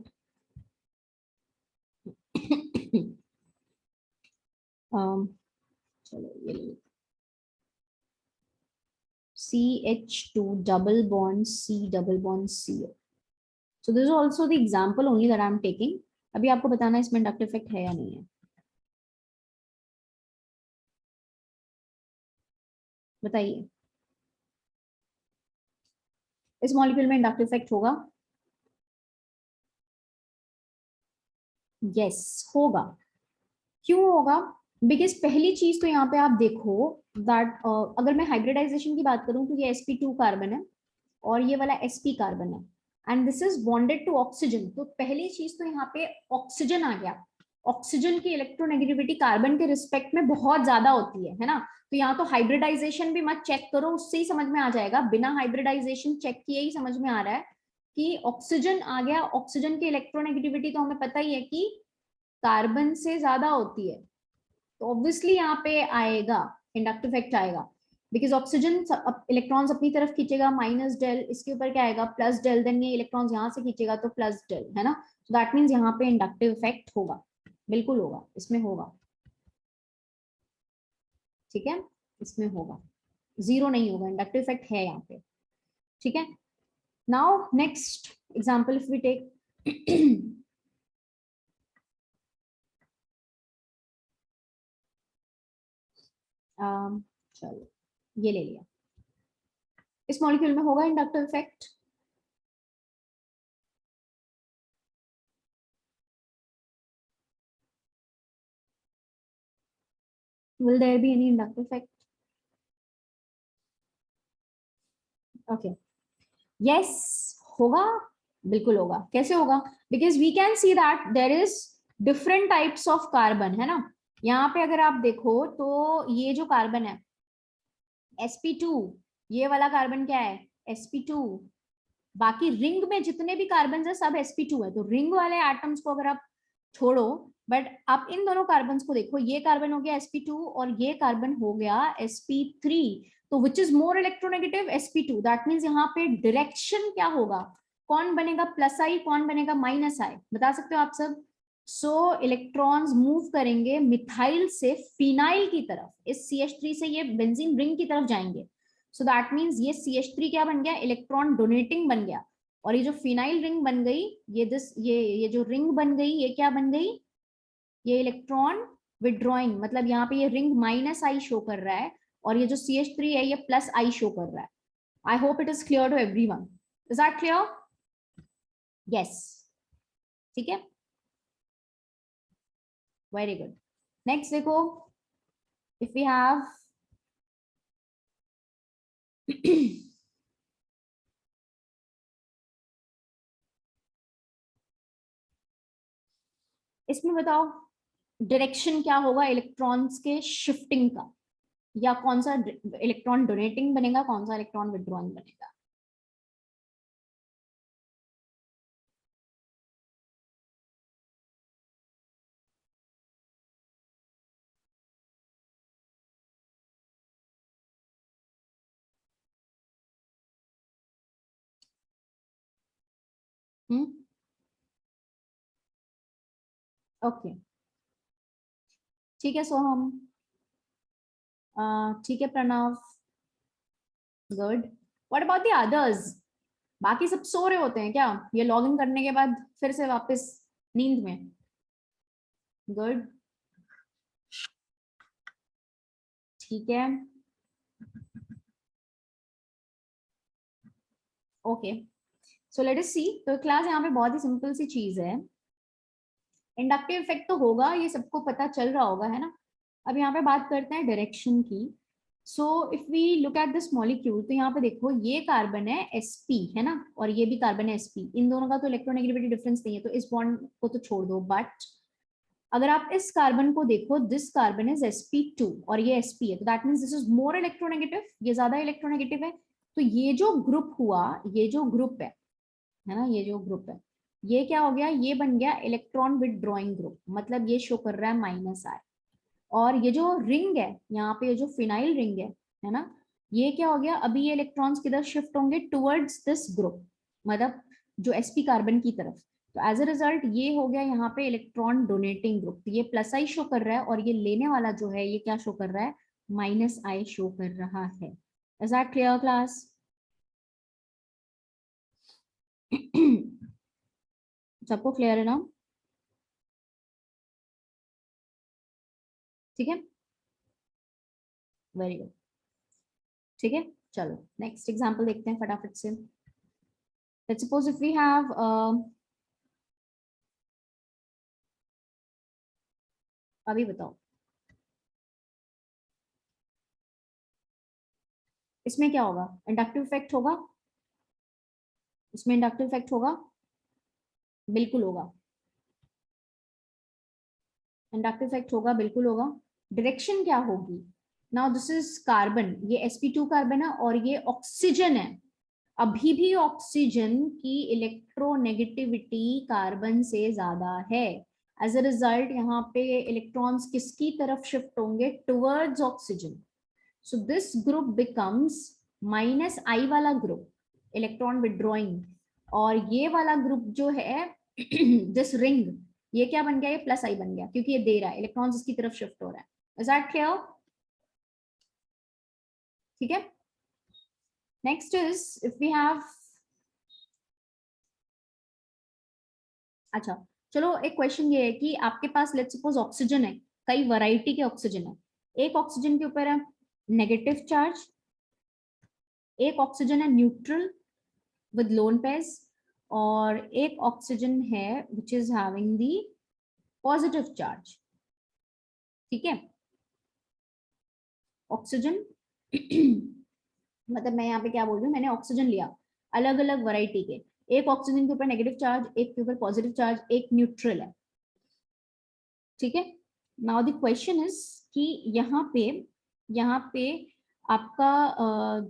चलो ये ले, CH2 double bond C double bond CO. So this is also the example only that I am taking. अभी आपको बताना है इसमें inductive effect है या नहीं है, बताइए। इस मॉलिक्यूल में इंडक्टिव इफेक्ट होगा? यस होगा। क्यों होगा? बिकॉज पहली चीज तो यहाँ पे आप देखो दैट अगर मैं हाइब्रिडाइजेशन की बात करूं तो ये sp2 कार्बन है और ये वाला sp कार्बन है and this is bonded to oxygen. तो पहली चीज तो यहाँ पे ऑक्सीजन आ गया। ऑक्सीजन की इलेक्ट्रोनेगेटिविटी कार्बन के रिस्पेक्ट में बहुत ज्यादा होती है ना। तो यहाँ तो हाइब्रिडाइजेशन भी मत चेक करो, उससे ही समझ में आ जाएगा, बिना हाइब्रिडाइजेशन चेक किए ही समझ में आ रहा है कि ऑक्सीजन आ गया। ऑक्सीजन की इलेक्ट्रोनेगेटिविटी तो हमें पता ही है कि कार्बन से ज्यादा होती है, तो ऑब्वियसली यहाँ पे आएगा इंडक्टिव इफेक्ट आएगा। बिकॉज ऑक्सीजन इलेक्ट्रॉन्स अपनी तरफ खींचेगा माइनस डेल, इसके ऊपर क्या आएगा प्लस डेल, देन ये इलेक्ट्रॉन्स यहाँ से खींचेगा तो प्लस डेल, है ना। तो दैट मीन्स यहाँ पे इंडक्टिव इफेक्ट होगा, बिल्कुल होगा, इसमें होगा। ठीक है, इसमें होगा, जीरो नहीं होगा, इंडक्टिव इफेक्ट है यहाँ पे। ठीक है, now next example if we take चलो ये ले लिया, इस मॉलिक्यूल में होगा inductive effect? Will there be any inductive effect? Okay. Yes, होगा, बिल्कुल होगा। कैसे होगा? Because we can see that there is different types of carbon, है ना। यहाँ पे अगर आप देखो तो ये जो कार्बन है sp2, ये वाला कार्बन क्या है sp2। बाकी रिंग में जितने भी कार्बन है सब sp2 है, तो रिंग वाले एटम्स को अगर आप छोड़ो, बट आप इन दोनों कार्बन को देखो, ये कार्बन हो गया sp2 और ये कार्बन हो गया sp3। तो which is more electronegative sp2। That means यहाँ पे डायरेक्शन क्या होगा, कौन बनेगा प्लस आई, कौन बनेगा माइनस आई, बता सकते हो आप सब। सो इलेक्ट्रॉन्स मूव करेंगे मिथाइल से फिनाइल की तरफ, इस CH3 से ये बेंजीन रिंग की तरफ जाएंगे। सो दैट मीन्स ये CH3 क्या बन गया, इलेक्ट्रॉन डोनेटिंग बन गया। और ये जो फिनाइल रिंग बन गई, ये जो रिंग बन गई, ये क्या बन गई, ये इलेक्ट्रॉन विड्रॉइंग। मतलब यहाँ पे ये रिंग माइनस आई शो कर रहा है और ये जो CH3 है ये प्लस आई शो कर रहा है। I hope it is clear to everyone. Is that clear? Yes, ठीक है, वेरी गुड। नेक्स्ट देखो, इफ वी हैव इसमें बताओ डायरेक्शन क्या होगा इलेक्ट्रॉन्स के शिफ्टिंग का, या कौन सा इलेक्ट्रॉन डोनेटिंग बनेगा, कौन सा इलेक्ट्रॉन विड्रॉइंग बनेगा। ओके, ठीक है सोहम, ठीक है Pranav, good. What about the others? बाकी सब सो रहे होते हैं क्या ये लॉग इन करने के बाद फिर से वापस नींद में? गुड, ठीक है, ओके। सो लेट अस सी। तो क्लास यहाँ पे बहुत ही सिंपल सी चीज है इंडक्टिव इफेक्ट तो होगा, ये सबको पता चल रहा होगा, है ना। अब यहाँ पे बात करते हैं डायरेक्शन की। So if we look at this molecule, तो यहाँ पे देखो ये कार्बन है sp, है ना, और ये भी कार्बन है sp। इन दोनों का तो इलेक्ट्रोनेगेटिविटी डिफरेंस नहीं है, तो इस बॉन्ड को तो छोड़ दो। बट अगर आप इस कार्बन को देखो, दिस कार्बन इज sp2 और ये sp है, तो that means this is more electronegative, ये ज्यादा इलेक्ट्रोनेगेटिव है। तो ये जो ग्रुप हुआ, ये जो ग्रुप है ना, ये जो ग्रुप है, ये क्या हो गया, ये बन गया इलेक्ट्रॉन विदड्रॉइंग ग्रुप, मतलब ये शो कर रहा है -I। और ये जो रिंग है यहाँ पे, ये जो फिनाइल रिंग है ना, ये क्या हो गया, अभी ये इलेक्ट्रॉन्स किधर शिफ्ट होंगे, टुवर्ड्स दिस ग्रुप, मतलब जो sp कार्बन की तरफ। तो एज अ रिजल्ट ये हो गया यहाँ पे इलेक्ट्रॉन डोनेटिंग ग्रुप, तो ये +I शो कर रहा है, और ये लेने वाला जो है ये क्या शो कर रहा है, -I शो कर रहा है। Is that clear class? सबको क्लियर है ना? ठीक है, वेरी गुड। ठीक है, चलो नेक्स्ट एग्जांपल देखते हैं फटाफट से। Let's suppose if we have अभी बताओ इसमें क्या होगा, इंडक्टिव इफेक्ट होगा, इसमें इंडक्टिव इफेक्ट होगा, बिल्कुल होगा, इंडक्टिव इफेक्ट होगा, बिल्कुल होगा। डायरेक्शन क्या होगी, नाउ दिस इज कार्बन, ये sp2 कार्बन है और ये ऑक्सीजन है। अभी भी ऑक्सीजन की इलेक्ट्रोनेगेटिविटी कार्बन से ज्यादा है। एज अ रिजल्ट यहाँ पे इलेक्ट्रॉन्स किसकी तरफ शिफ्ट होंगे, towards oxygen. So this group becomes -I वाला ग्रुप, इलेक्ट्रॉन विड्रॉइंग, और ये वाला ग्रुप जो है दिस रिंग, ये क्या बन गया, ये +I बन गया, क्योंकि ये दे रहा है इलेक्ट्रॉन्स इसकी तरफ शिफ्ट हो रहा है। Is that clear? ठीक है, next is if we have, अच्छा चलो एक क्वेश्चन ये है कि आपके पास लेट्स सपोज ऑक्सीजन है, कई वैरायटी के ऑक्सीजन है। एक ऑक्सीजन के ऊपर है नेगेटिव चार्ज, एक ऑक्सीजन है न्यूट्रल विद लोन पेयर्स, और एक ऑक्सीजन है which is having the positive charge. ठीक है, ऑक्सीजन मतलब मैं यहाँ पे क्या बोल रही हूँ, मैंने ऑक्सीजन लिया अलग अलग वैरायटी के, एक ऑक्सीजन के ऊपर नेगेटिव चार्ज, एक के ऊपर पॉजिटिव चार्ज, एक न्यूट्रल है। ठीक है, नाउ द क्वेश्चन इज कि यहाँ पे आपका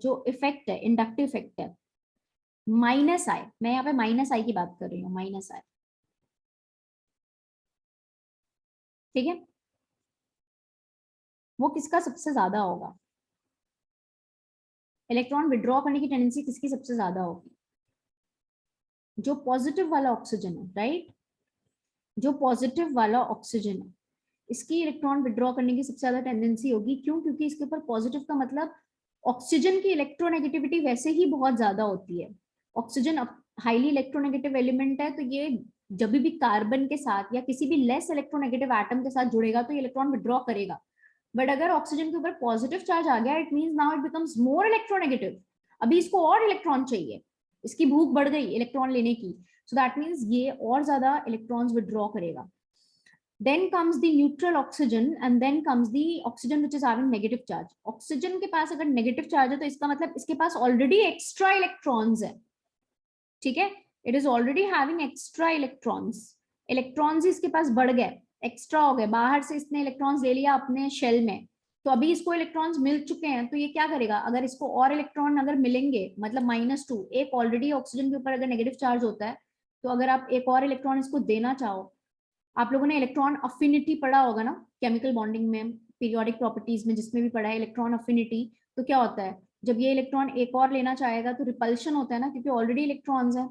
जो इफेक्ट है, इंडक्टिव इफेक्ट है -I, मैं यहाँ पे -I की बात कर रही हूँ, -I। ठीक है, वो किसका सबसे ज्यादा होगा, इलेक्ट्रॉन विड्रॉ करने की टेंडेंसी किसकी सबसे ज्यादा होगी, जो पॉजिटिव वाला ऑक्सीजन है, राइट, जो पॉजिटिव वाला ऑक्सीजन है इसकी इलेक्ट्रॉन विड्रॉ करने की सबसे ज्यादा टेंडेंसी होगी। क्यों? क्योंकि इसके ऊपर पॉजिटिव का मतलब ऑक्सीजन की इलेक्ट्रोनेगेटिविटी वैसे ही बहुत ज्यादा होती है। ऑक्सीजन हाईली इलेक्ट्रोनेगेटिव एलिमेंट है, तो ये जब भी कार्बन के साथ या किसी भी लेस इलेक्ट्रोनेगेटिव एटम के साथ जुड़ेगा तो ये इलेक्ट्रॉन विड्रॉ करेगा। बट अगर ऑक्सीजन के ऊपर पॉजिटिव चार्ज आ गया, it means now it becomes more electronegative, अभी इसको और इलेक्ट्रॉन चाहिए, इसकी भूख बढ़ गई इलेक्ट्रॉन लेने की, सो दैट मींस ये और ज्यादा इलेक्ट्रॉन्स विड्रॉ करेगा। Then comes the neutral oxygen and then comes the oxygen which is having negative charge. Oxygen के पास अगर नेगेटिव चार्ज है तो इसका मतलब इसके पास ऑलरेडी एक्स्ट्रा इलेक्ट्रॉन्स है। ठीक है, it is already having extra electrons, electrons इसके पास बढ़ गए, एक्स्ट्रा हो गए, बाहर से इसने इलेक्ट्रॉन्स ले लिया अपने शेल में, तो अभी इसको इलेक्ट्रॉन्स मिल चुके हैं, तो ये क्या करेगा, अगर इसको और इलेक्ट्रॉन अगर मिलेंगे, मतलब -2, एक ऑलरेडी ऑक्सीजन के ऊपर अगर नेगेटिव चार्ज होता है, तो अगर आप एक और इलेक्ट्रॉन इसको देना चाहो, आप लोगों ने इलेक्ट्रॉन अफिनिटी पढ़ा होगा ना, केमिकल बॉन्डिंग में, पीरियोडिक प्रॉपर्टीज में, जिसमें भी पढ़ा है इलेक्ट्रॉन अफिनिटी, तो क्या होता है, जब ये इलेक्ट्रॉन एक और लेना चाहेगा तो रिपल्शन होता है ना, क्योंकि ऑलरेडी इलेक्ट्रॉन्स है।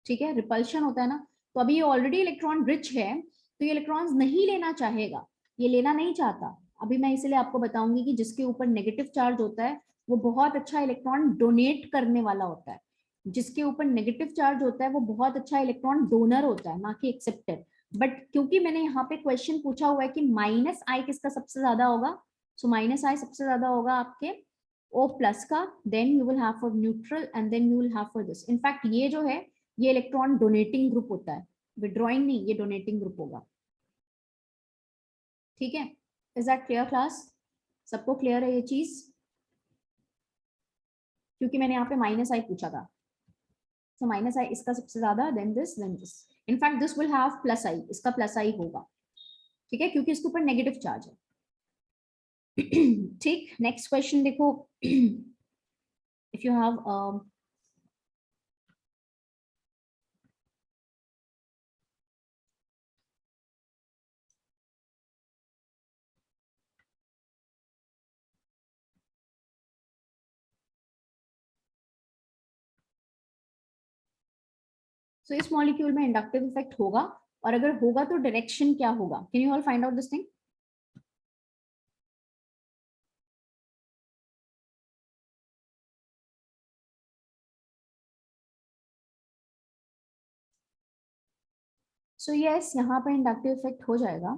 ठीक है, रिपल्शन होता है ना, तो अभी ये ऑलरेडी इलेक्ट्रॉन रिच है, तो ये इलेक्ट्रॉन्स नहीं लेना चाहेगा, ये लेना नहीं चाहता। अभी मैं इसलिए आपको बताऊंगी कि जिसके ऊपर नेगेटिव चार्ज होता है वो बहुत अच्छा इलेक्ट्रॉन डोनेट करने वाला होता है, जिसके ऊपर नेगेटिव चार्ज होता है वो बहुत अच्छा इलेक्ट्रॉन डोनर होता है, ना कि एक्सेप्टर। बट क्योंकि मैंने यहाँ पे क्वेश्चन पूछा हुआ है कि -I किसका सबसे ज्यादा होगा, सो -I सबसे ज्यादा होगा आपके O+ का, then you will have for neutral and then you will have for this. In fact ये जो है ये इलेक्ट्रॉन डोनेटिंग ग्रुप होता है, विड्रॉइंग नहीं, ये डोनेटिंग ग्रुप होगा। ठीक है, इज दैट क्लियर क्लास? सबको क्लियर है ये चीज? क्योंकि मैंने यहाँ पे माइनस आई पूछा था, so माइनस आई इसका सबसे ज्यादा, then this, then this. In fact this will have plus I, इसका प्लस आई होगा। ठीक है, क्योंकि इसके ऊपर नेगेटिव चार्ज है। ठीक, नेक्स्ट क्वेश्चन देखो। इफ यू हैव सो इस मॉलिक्यूल में इंडक्टिव इफेक्ट होगा, और अगर होगा तो डायरेक्शन क्या होगा? Can you all find out this thing? So yes, यहाँ पर इंडक्टिव इफेक्ट हो जाएगा,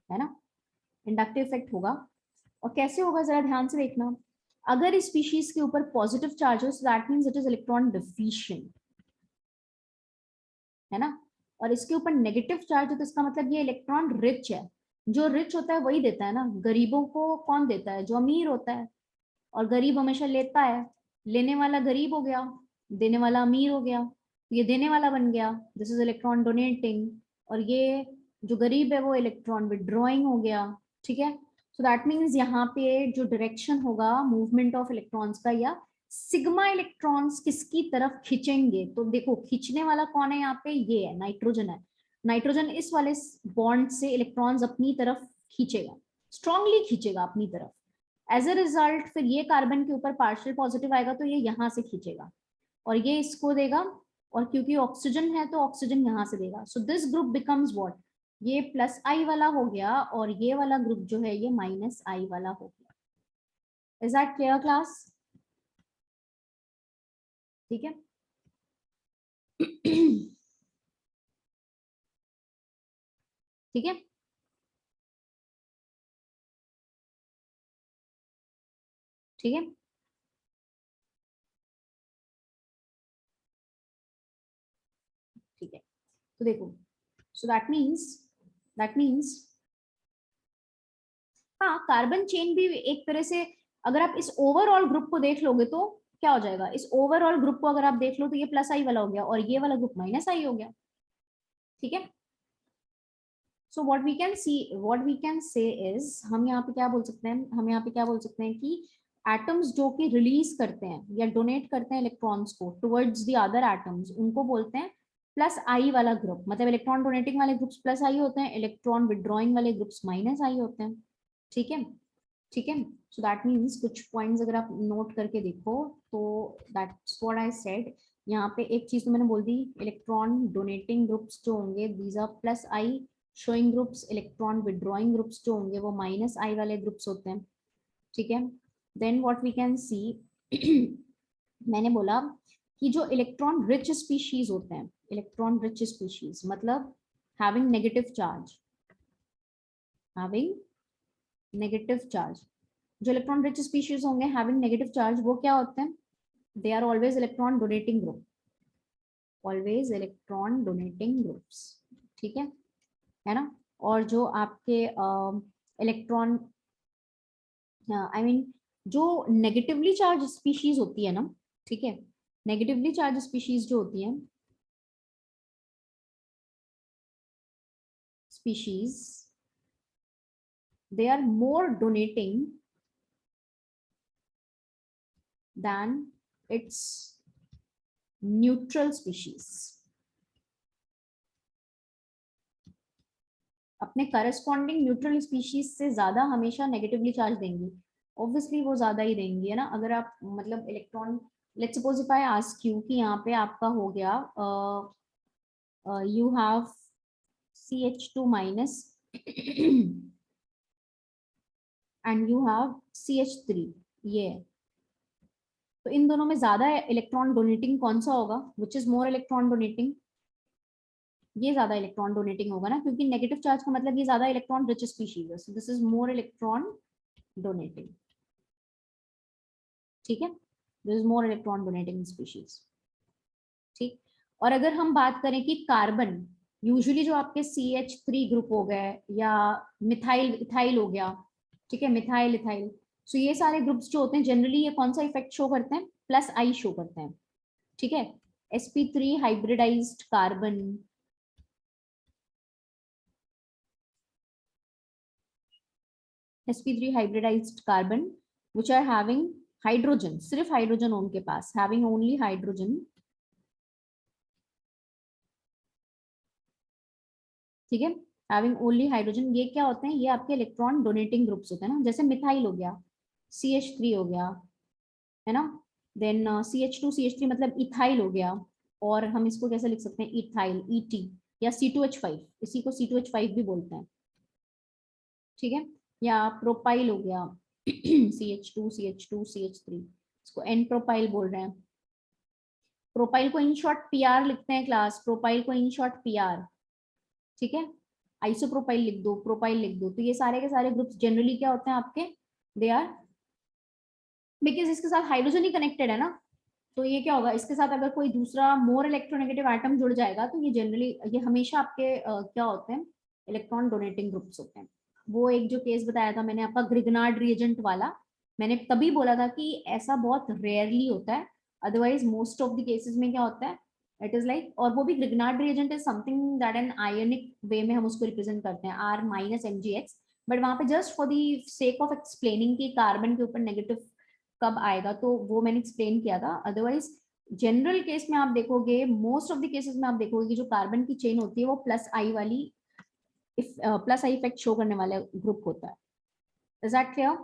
है ना? इंडक्टिव इफेक्ट होगा। और कैसे होगा जरा ध्यान से देखना। अगर इस स्पीशीज के ऊपर पॉजिटिव चार्ज हो, that means it is electron deficient, है ना? और इसके ऊपर नेगेटिव चार्ज है तो इसका मतलब ये इलेक्ट्रॉन रिच है। जो रिच होता है वही देता है ना। गरीबों को कौन देता है? जो अमीर होता है। और गरीब हमेशा लेता है, लेने वाला गरीब हो गया, देने वाला अमीर हो गया, ये देने वाला बन गया, दिस इज इलेक्ट्रॉन डोनेटिंग। और ये जो गरीब है वो इलेक्ट्रॉन विड्रॉइंग हो गया। ठीक है, सो दैट मीन्स यहाँ पे जो डायरेक्शन होगा मूवमेंट ऑफ इलेक्ट्रॉन्स का, या सिग्मा इलेक्ट्रॉन्स किसकी तरफ खींचेंगे, तो देखो खींचने वाला कौन है यहाँ पे? ये है, नाइट्रोजन है। नाइट्रोजन इस वाले बॉन्ड से इलेक्ट्रॉन्स अपनी तरफ खींचेगा, स्ट्रांगली खींचेगा अपनी तरफ। एज ए रिजल्ट फिर ये कार्बन के ऊपर पार्शियल पॉजिटिव आएगा तो ये यहाँ से खींचेगा, और ये इसको देगा, और क्योंकि ऑक्सीजन है तो ऑक्सीजन यहाँ से देगा। So this group becomes what? ये प्लस आई वाला हो गया, और ये वाला ग्रुप जो है ये माइनस आई वाला हो गया। Is that clear class? ठीक है। ठीक है, ठीक है, ठीक है। तो देखो, सो दैट मीन्स हाँ, कार्बन चेन भी एक तरह से, अगर आप इस ओवरऑल ग्रुप को देख लोगे तो क्या हो जाएगा? इस ओवरऑल ग्रुप को अगर आप देख लो तो ये प्लस आई वाला हो गया, और ये वाला ग्रुप माइनस आई हो गया। ठीक है, so what we can say is, हम यहाँ पे क्या बोल सकते हैं? हम यहाँ पे क्या बोल सकते हैं कि एटम्स जो कि रिलीज करते हैं या डोनेट करते हैं इलेक्ट्रॉन्स को टुवर्ड्स द अदर एटम्स, उनको बोलते हैं प्लस आई वाला ग्रुप। मतलब इलेक्ट्रॉन डोनेटिंग वाले ग्रुप्स प्लस आई होते हैं, इलेक्ट्रॉन विड्रॉइंग वाले ग्रुप्स माइनस आई होते हैं। ठीक है, ठीक है। सो दैट मीन्स कुछ पॉइंट्स अगर आप नोट करके देखो तो दैट्स व्हाट आई सेड। यहाँ पे एक चीज तो मैंने बोल दी, इलेक्ट्रॉन डोनेटिंग ग्रुप्स जो होंगे these are plus I showing groups, electron withdrawing groups जो होंगे वो माइनस आई वाले ग्रुप्स होते हैं। ठीक है, then what we can see, मैंने बोला कि जो इलेक्ट्रॉन रिच स्पीशीज होते हैं, इलेक्ट्रॉन रिच स्पीशीज मतलब having negative charge, having negative charge, जो इलेक्ट्रॉन रिच स्पीशीज होंगे हैविंग नेगेटिव चार्ज, वो क्या होते हैं? They are always electron donating group, always electron donating groups. ठीक है ना? और जो आपके इलेक्ट्रॉन, आई मीन जो नेगेटिवली चार्ज स्पीशीज होती है ना, ठीक है, नेगेटिवली चार्ज स्पीशीज जो होती है, species, they are more donating than its neutral species। अपने करस्पॉन्डिंग न्यूट्रल स्पीशीज से ज्यादा हमेशा नेगेटिवली चार्ज देंगी, ऑब्वियसली वो ज्यादा ही देंगी, है ना? अगर आप मतलब electron, let's suppose if I ask you कि यहाँ पे आपका हो गया you have CH2 minus and you have CH3, ये है। तो इन दोनों में ज्यादा इलेक्ट्रॉन डोनेटिंग कौन सा होगा? Which is more electron donating? ये ज्यादा इलेक्ट्रॉन डोनेटिंग होगा ना, क्योंकि नेगेटिव चार्ज का मतलब ये ज्यादा इलेक्ट्रॉन रिच स्पीशीज है, सो this is more electron donating. ठीक है, this is more electron donating species. ठीक, और अगर हम बात करें कि कार्बन, यूजुअली जो आपके CH3 ग्रुप हो गए या मिथाइल इथाइल हो गया, ठीक है, मिथाइल इथाइल, सो ये सारे ग्रुप्स जो होते हैं जनरली ये कौन सा इफेक्ट शो करते हैं, +I शो करते हैं, ठीक है। sp3 hybridised carbon, sp3 hybridized carbon which are having hydrogen, सिर्फ हाइड्रोजन उनके पास, having only hydrogen, ठीक है, having only hydrogen, ये क्या होते हैं, ये आपके इलेक्ट्रॉन डोनेटिंग ग्रुप्स होते हैं ना, जैसे मिथाइल हो गया, CH3 हो गया, है ना, देन CH2 CH3 मतलब इथाइल हो गया, और हम इसको कैसे लिख सकते हैं, इथाइल ET, या C2H5, इसी को C2H5 भी बोलते हैं, ठीक है, या प्रोपाइल हो गया CH2 CH2 CH3, इसको एन प्रोपाइल बोल रहे हैं। प्रोपाइल को इन शॉर्ट PR लिखते हैं क्लास, प्रोपाइल को इन शॉर्ट PR, ठीक है, आइसोप्रोपाइल लिख दो, प्रोपाइल लिख दो, तो ये सारे के सारे ग्रुप्स जनरली क्या होते हैं आपके, दे आर, बिकॉज इसके साथ हाइड्रोजन ही कनेक्टेड है ना, तो ये क्या होगा, इसके साथ अगर कोई दूसरा मोर इलेक्ट्रोनेगेटिव एटम जुड़ जाएगा तो ये जनरली, ये हमेशा आपके क्या होते हैं, इलेक्ट्रॉन डोनेटिंग ग्रुप्स होते हैं। वो एक जो केस बताया था मैंने आपका ग्रिगनार्ड रिएजेंट वाला, मैंने तभी बोला था कि ऐसा बहुत रेयरली होता है, otherwise most of the cases में क्या होता है, इट इज लाइक, और वो भी Grignard reagent is something that an ionic way में हम उसको रिप्रेजेंट करते हैं R-MgX, बट वहां पे just for the sake of explaining कि कार्बन के ऊपर नेगेटिव कब आएगा, तो वो मैंने एक्सप्लेन किया था, अदरवाइज जनरल केस में आप देखोगे, मोस्ट ऑफ द केसेस में आप देखोगे कि जो कार्बन की चेन होती है वो +I वाली, +I इफेक्ट शो करने वाला ग्रुप होता है। Is that clear?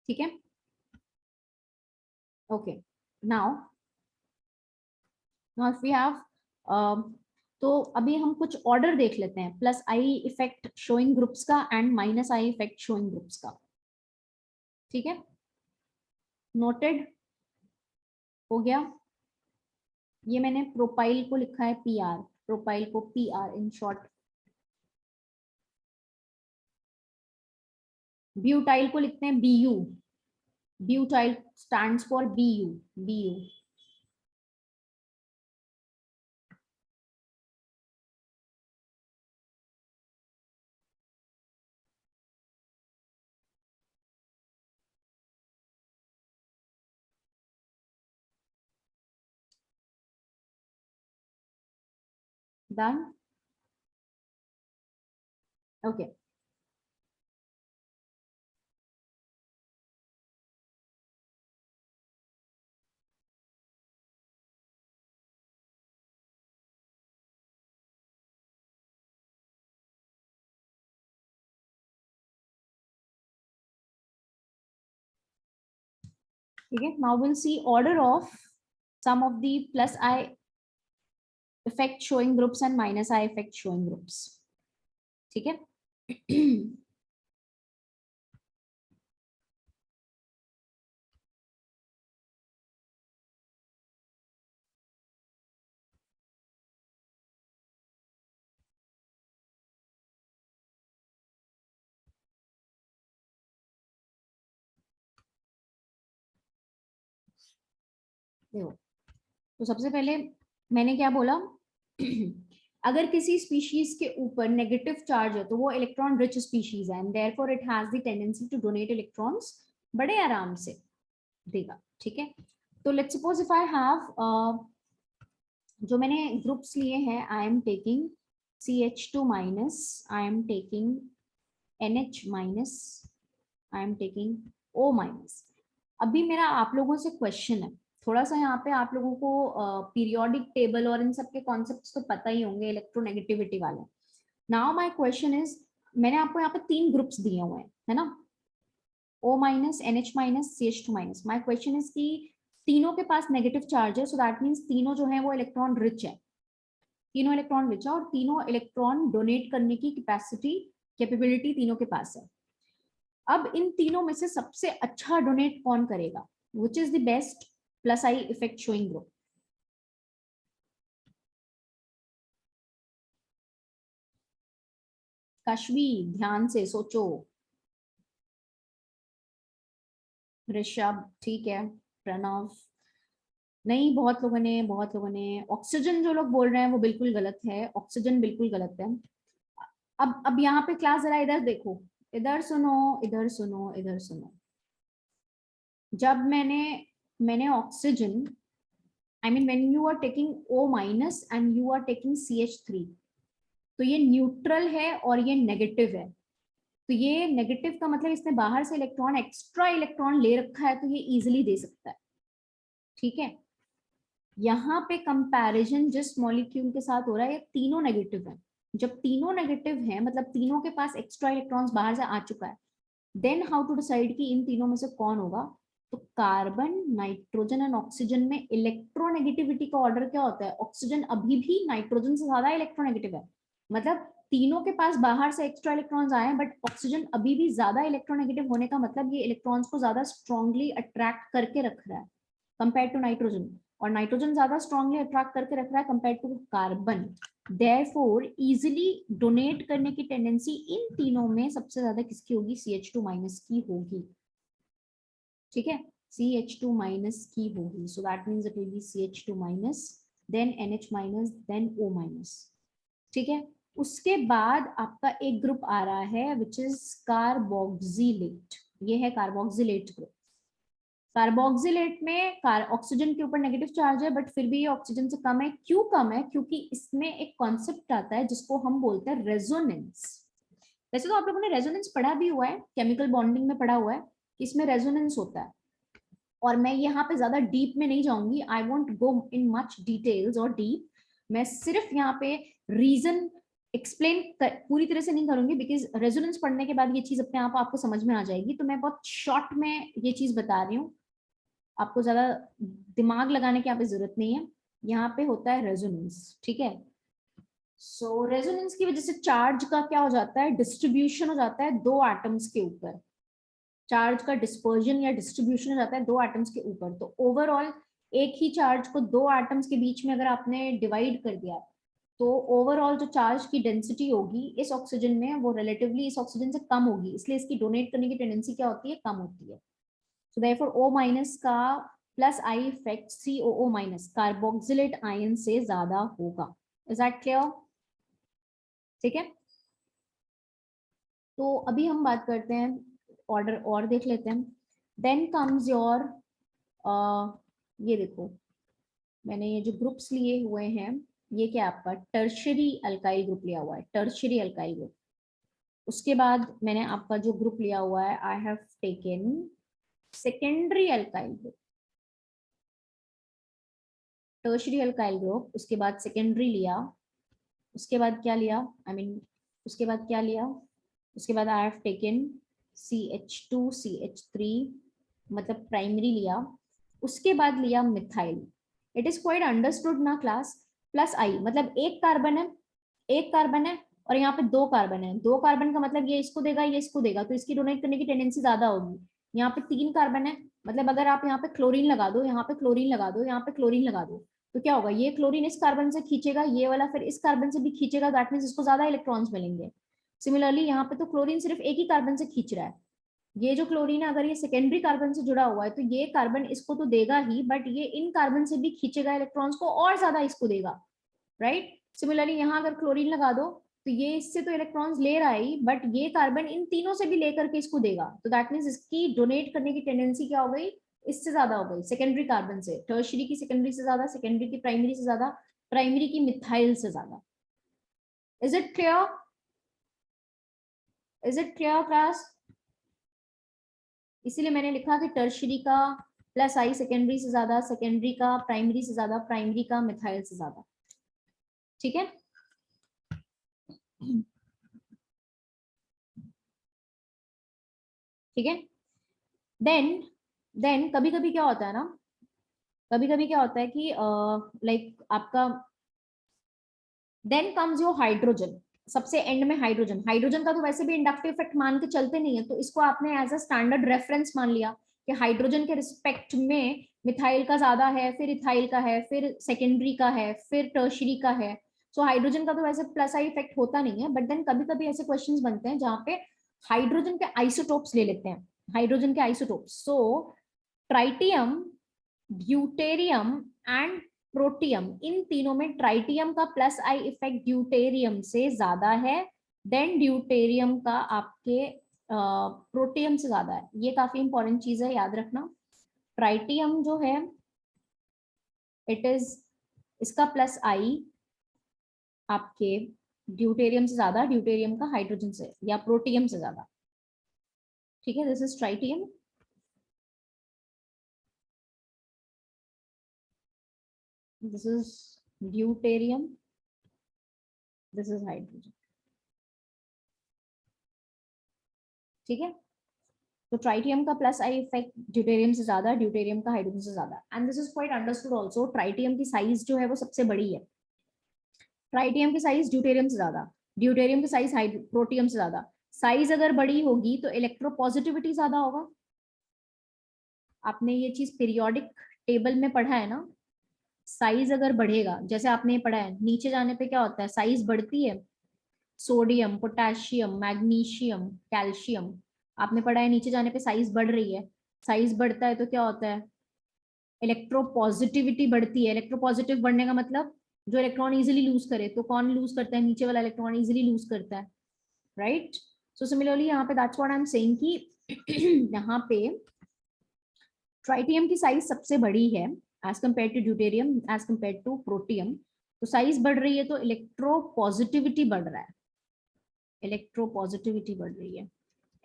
ठीक है, okay, now now if we have, तो अभी हम कुछ ऑर्डर देख लेते हैं +I इफेक्ट शोइंग ग्रुप्स का and -I effect showing groups का, ठीक है, नोटेड हो गया। ये मैंने प्रोपाइल को लिखा है PR, प्रोपाइल को PR इन शॉर्ट, ब्यूटाइल को लिखते हैं BU, butyl stands for BU। Done, okay, ठीक है, now will see order of some of the +I effect showing groups and -I effect showing groups, ठीक है। देखो, तो सबसे पहले मैंने क्या बोला, अगर किसी स्पीशीज के ऊपर नेगेटिव चार्ज है तो वो इलेक्ट्रॉन रिच स्पीशीज है, and therefore it has the tendency to donate electrons बड़े आराम से देगा, ठीक है। तो let's suppose if I have, जो मैंने ग्रुप्स लिए हैं, I am taking CH2-, I am taking NH-, I am taking O-। अभी मेरा आप लोगों से क्वेश्चन है, थोड़ा सा यहाँ पे आप लोगों को पीरियोडिक टेबल और इन सब के कॉन्सेप्ट्स तो पता ही होंगे इलेक्ट्रोनेगेटिविटी वाले। नाउ माय क्वेश्चन इज, मैंने आपको यहाँ पे 3 ग्रुप्स दिए हुए हैं, है ना, O-, NH-, CH2-। My question is कि तीनों के पास नेगेटिव चार्ज है, सो दैट मीन्स तीनों जो है वो इलेक्ट्रॉन रिच है, तीनों इलेक्ट्रॉन रिच है, और तीनों इलेक्ट्रॉन डोनेट करने की कैपेबिलिटी तीनों के पास है। अब इन तीनों में से सबसे अच्छा डोनेट कौन करेगा, which is the best +I effect showing group? कश्मी, ध्यान से सोचो, ऋषभ, ठीक है, प्रणव, नहीं, बहुत लोगों ने ऑक्सीजन जो लोग बोल रहे हैं वो बिल्कुल गलत है, ऑक्सीजन बिल्कुल गलत है। अब यहाँ पे क्लास जरा इधर देखो, इधर सुनो, इधर सुनो, इधर सुनो। जब मैंने oxygen, I mean when you are taking O minus and you are taking CH3, तो ये न्यूट्रल है और ये नेगेटिव है। तो ये नेगेटिव का मतलब इसने बाहर से इलेक्ट्रॉन, एक्स्ट्रा इलेक्ट्रॉन ले रखा है, तो ये इजिली दे सकता है। ठीक है, यहाँ पे कंपैरिजन जिस मॉलिक्यूल के साथ हो रहा है, ये तीनों नेगेटिव है। जब तीनों नेगेटिव है मतलब तीनों के पास एक्स्ट्रा इलेक्ट्रॉन्स बाहर से आ चुका है, देन हाउ टू डिसाइड कि इन तीनों में से कौन होगा। तो कार्बन, नाइट्रोजन एंड ऑक्सीजन में इलेक्ट्रोनेगेटिविटी का ऑर्डर क्या होता है? ऑक्सीजन अभी भी नाइट्रोजन से ज्यादा इलेक्ट्रोनेगेटिव है, मतलब तीनों के पास बाहर से एक्स्ट्रा इलेक्ट्रॉन्स आए हैं, बट ऑक्सीजन अभी भी ज्यादा इलेक्ट्रोनेगेटिव होने का मतलब ये इलेक्ट्रॉन्स को ज्यादा स्ट्रांगली अट्रैक्ट करके रख रहा है कंपेयर टू नाइट्रोजन, और नाइट्रोजन ज्यादा स्ट्रांगली अट्रैक्ट करके रख रहा है compare to carbon. Therefore easily donate करने की टेंडेंसी इन तीनों में सबसे ज्यादा किसकी होगी? CH2 माइनस की होगी। ठीक है, CH2 माइनस की होगी। So that means it will be CH2 minus, then NH minus, then O minus. ठीक है, उसके बाद आपका एक ग्रुप आ रहा है विच इज कार्बोक्सिलेट। ये है कार्बोक्सिलेट ग्रुप। कार्बोक्सिलेट में ऑक्सीजन के ऊपर नेगेटिव चार्ज है, बट फिर भी ये ऑक्सीजन से कम है। क्यों कम है? क्योंकि इसमें एक कॉन्सेप्ट आता है जिसको हम बोलते हैं रेजोनेंस। वैसे तो आप लोगों ने रेजोनेंस पढ़ा भी हुआ है, केमिकल बॉन्डिंग में पढ़ा हुआ है कि इसमें रेजोनेंस होता है, और मैं यहाँ पे ज्यादा डीप में नहीं जाऊंगी। I won't go in much details और डीप। मैं सिर्फ यहाँ पे रीजन एक्सप्लेन पूरी तरह से नहीं करूंगी, बिकॉज रेजोनेंस पढ़ने के बाद ये चीज अपने आप आपको समझ में आ जाएगी। तो मैं बहुत शॉर्ट में ये चीज बता रही हूँ, आपको ज्यादा दिमाग लगाने की यहाँ पे जरूरत नहीं है। यहाँ पे होता है रेजोनेंस। ठीक है, सो रेजोनेंस की वजह से चार्ज का क्या हो जाता है? डिस्ट्रीब्यूशन हो जाता है दो एटम्स के ऊपर। चार्ज का डिस्पर्जन या डिस्ट्रीब्यूशन हो जाता है दो एटम्स के ऊपर। तो ओवरऑल एक ही चार्ज को दो एटम्स के बीच में अगर आपने डिवाइड कर दिया, तो ओवरऑल जो चार्ज की डेंसिटी होगी इस ऑक्सीजन में, वो रिलेटिवली इस ऑक्सीजन से कम होगी, इसलिए इसकी डोनेट करने की टेंडेंसी क्या होती है? कम होती है। So therefore O माइनस का plus I effect COO minus carboxylate ion से ज्यादा होगा। Is that clear? ठीक है, तो अभी हम बात करते हैं, ऑर्डर और देख लेते हैं। देन कम्स योर, ये देखो मैंने ये जो ग्रुप्स लिए हुए हैं, ये क्या आपका टर्शरी अल्काइल ग्रुप लिया हुआ है, टर्शरी अल्काइल ग्रुप। उसके बाद मैंने आपका जो ग्रुप लिया हुआ है, I have taken secondary alkyl group. Tertiary alkyl group, उसके बाद सेकेंडरी लिया, उसके बाद क्या लिया? आई मीन उसके बाद क्या लिया? उसके बाद I have taken CH2 CH3, मतलब प्राइमरी लिया। उसके बाद लिया methyl. It is quite understood ना क्लास? प्लस आई मतलब एक कार्बन है, एक कार्बन है, और यहाँ पे दो कार्बन है। दो कार्बन का मतलब ये इसको देगा, ये इसको देगा, तो इसकी डोनेट करने की टेंडेंसी ज्यादा होगी। यहाँ पे तीन कार्बन है, मतलब अगर आप यहाँ पे क्लोरीन लगा दो, यहाँ पे क्लोरीन लगा दो, यहाँ पे क्लोरीन लगा दो, तो क्या होगा? ये क्लोरीन इस कार्बन से खींचेगा, ये वाला फिर इस कार्बन से भी खींचेगा, दैट मींस इसको ज्यादा इलेक्ट्रॉन्स मिलेंगे। सिमिलरली यहाँ पे तो क्लोरीन सिर्फ एक ही कार्बन से खींच रहा है। ये जो क्लोरीन है अगर ये सेकेंडरी कार्बन से जुड़ा हुआ है, तो ये कार्बन इसको तो देगा ही, बट ये इन कार्बन से भी खींचेगा इलेक्ट्रॉन्स को और ज्यादा इसको देगा, राइट? सिमिलरली यहाँ अगर क्लोरीन लगा दो, तो ये इससे तो इलेक्ट्रॉन्स ले रहा है, बट ये कार्बन इन तीनों से भी लेकर के इसको देगा, तो दैट मीन्स इसकी डोनेट करने की टेंडेंसी क्या हो गई? इससे ज्यादा हो गई, सेकेंडरी कार्बन से। टर्शरी की सेकेंडरी से ज्यादा, सेकेंडरी की प्राइमरी से ज्यादा, प्राइमरी की मिथाइल से ज्यादा। Is it clear? Is it clear class? इसीलिए मैंने लिखा कि टर्शरी का प्लस आई सेकेंडरी से ज्यादा, सेकेंडरी का प्राइमरी से ज्यादा, प्राइमरी का मिथाइल से ज्यादा। ठीक है, ठीक है। देन देन कभी कभी क्या होता है ना, कभी कभी क्या होता है कि लाइक आपका देन कम्स योर हाइड्रोजन। सबसे एंड में हाइड्रोजन। हाइड्रोजन का तो वैसे भी इंडक्टिव इफेक्ट मान के चलते नहीं है, तो इसको आपने एज अ स्टैंडर्ड रेफरेंस मान लिया कि हाइड्रोजन के रिस्पेक्ट में मिथाइल का ज्यादा है, फिर इथाइल का है, फिर सेकेंडरी का है, फिर टर्शरी का है। सो हाइड्रोजन का तो वैसे प्लस आई इफेक्ट होता नहीं है, बट देन कभी कभी ऐसे क्वेश्चंस बनते हैं जहाँ पे हाइड्रोजन के आइसोटोप्स ले लेते हैं, हाइड्रोजन के isotopes. So tritium deuterium and protium, इन तीनों में ट्राइटियम का प्लस आई इफेक्ट ड्यूटेरियम से ज्यादा है, देन ड्यूटेरियम का आपके प्रोटियम से ज्यादा है। ये काफी इंपॉर्टेंट चीज है, याद रखना। ट्राइटियम जो है इट इज, इसका प्लस आई आपके ड्यूटेरियम से ज्यादा, ड्यूटेरियम का हाइड्रोजन से या प्रोटियम से ज्यादा। ठीक है, this is tritium. This is deuterium, this is hydrogen. ठीक है, तो ट्राइटियम का प्लस आई इफेक्ट ड्यूटेरियम से ज्यादा, ड्यूटेरियम का हाइड्रोजन से ज्यादा। And this is quite understood also, tritium की साइज जो है वो सबसे बड़ी है। ट्राइटियम की साइज ड्यूटेरियम से ज्यादा, ड्यूटेरियम की साइज प्रोटियम से ज्यादा। साइज अगर बड़ी होगी तो इलेक्ट्रोपॉजिटिविटी ज्यादा होगा। आपने ये चीज पीरियोडिक टेबल में पढ़ा है ना, साइज अगर बढ़ेगा, जैसे आपने ये पढ़ा है, नीचे जाने पे क्या होता है, साइज बढ़ती है। सोडियम, पोटेशियम, मैग्नीशियम, कैल्शियम, आपने पढ़ा है नीचे जाने पे साइज बढ़ रही है। साइज बढ़ता है तो क्या होता है, इलेक्ट्रोपॉजिटिविटी बढ़ती है। इलेक्ट्रोपॉजिटिव बढ़ने का मतलब जो इलेक्ट्रॉन इजीली लूज करे, तो कौन लूज करता है, नीचे वाला इलेक्ट्रॉन इजीली लूज करता है, राइट। सो सिमिलरली यहाँ पे that's what I am saying कि यहाँ पे ट्राइटियम की साइज सबसे बड़ी है as compare to deuterium, as compare to protium. तो साइज बढ़ रही है तो इलेक्ट्रोपॉजिटिविटी बढ़ रहा है, इलेक्ट्रोपॉजिटिविटी बढ़ रही है।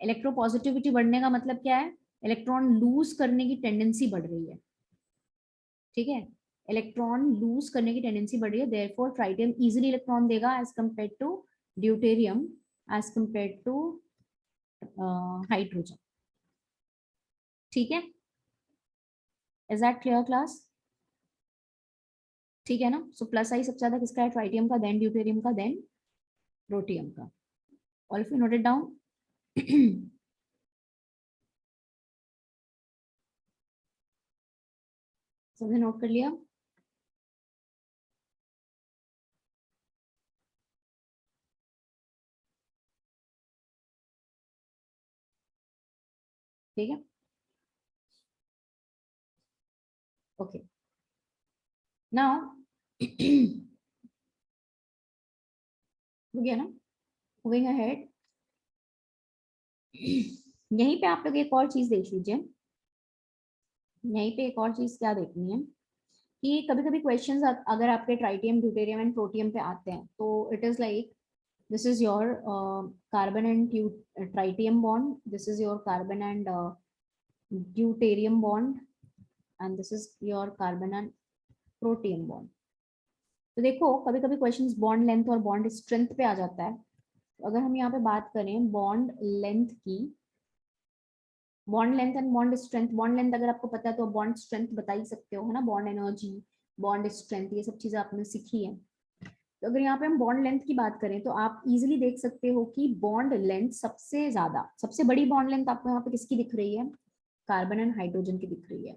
इलेक्ट्रोपॉजिटिविटी बढ़ने का मतलब क्या है, इलेक्ट्रॉन लूज करने की टेंडेंसी बढ़ रही है। ठीक है, इलेक्ट्रॉन लूज करने की टेंडेंसी बढ़ रही है, देयरफॉर ट्राइटियम इजीली इलेक्ट्रॉन देगा as compare to deuterium, as compare to hydrogen. ठीक है, इज दैट क्लियर क्लास? ठीक है ना। सो प्लस आई सबसे ज्यादा किसका है, ट्राइटियम का, देन ड्यूटेरियम का, देन प्रोटियम का। All of you note it down. सबने नोट कर लिया? ठीक है, ओके। नाउ हो गया ना, मूविंग अहेड। यहीं पे आप लोग एक और चीज देख लीजिए, यहीं पे एक और चीज क्या देखनी है कि कभी कभी क्वेश्चंस अगर आपके ट्राइटियम, ड्यूटेरियम एंड प्रोटियम पे आते हैं तो it is like this is your carbon and tritium bond, this is your carbon and deuterium bond, and this is your carbon and protium bond. तो देखो कभी कभी क्वेश्चंस बॉन्ड लेंथ और bond strength पे आ जाता है। तो अगर हम यहाँ पे बात करें बॉन्ड लेंथ की, bond length and bond strength, bond length अगर आपको पता है तो बॉन्ड स्ट्रेंथ बता ही सकते हो, है ना। बॉन्ड एनर्जी, बॉन्ड स्ट्रेंथ, ये सब चीजें आपने सीखी है। तो अगर यहाँ पे हम बॉन्ड लेंथ की बात करें तो आप इजीली देख सकते हो कि बॉन्ड लेंथ सबसे ज्यादा, सबसे बड़ी बॉन्ड लेंथ आपको यहाँ पे किसकी दिख रही है, कार्बन एंड हाइड्रोजन की दिख रही है,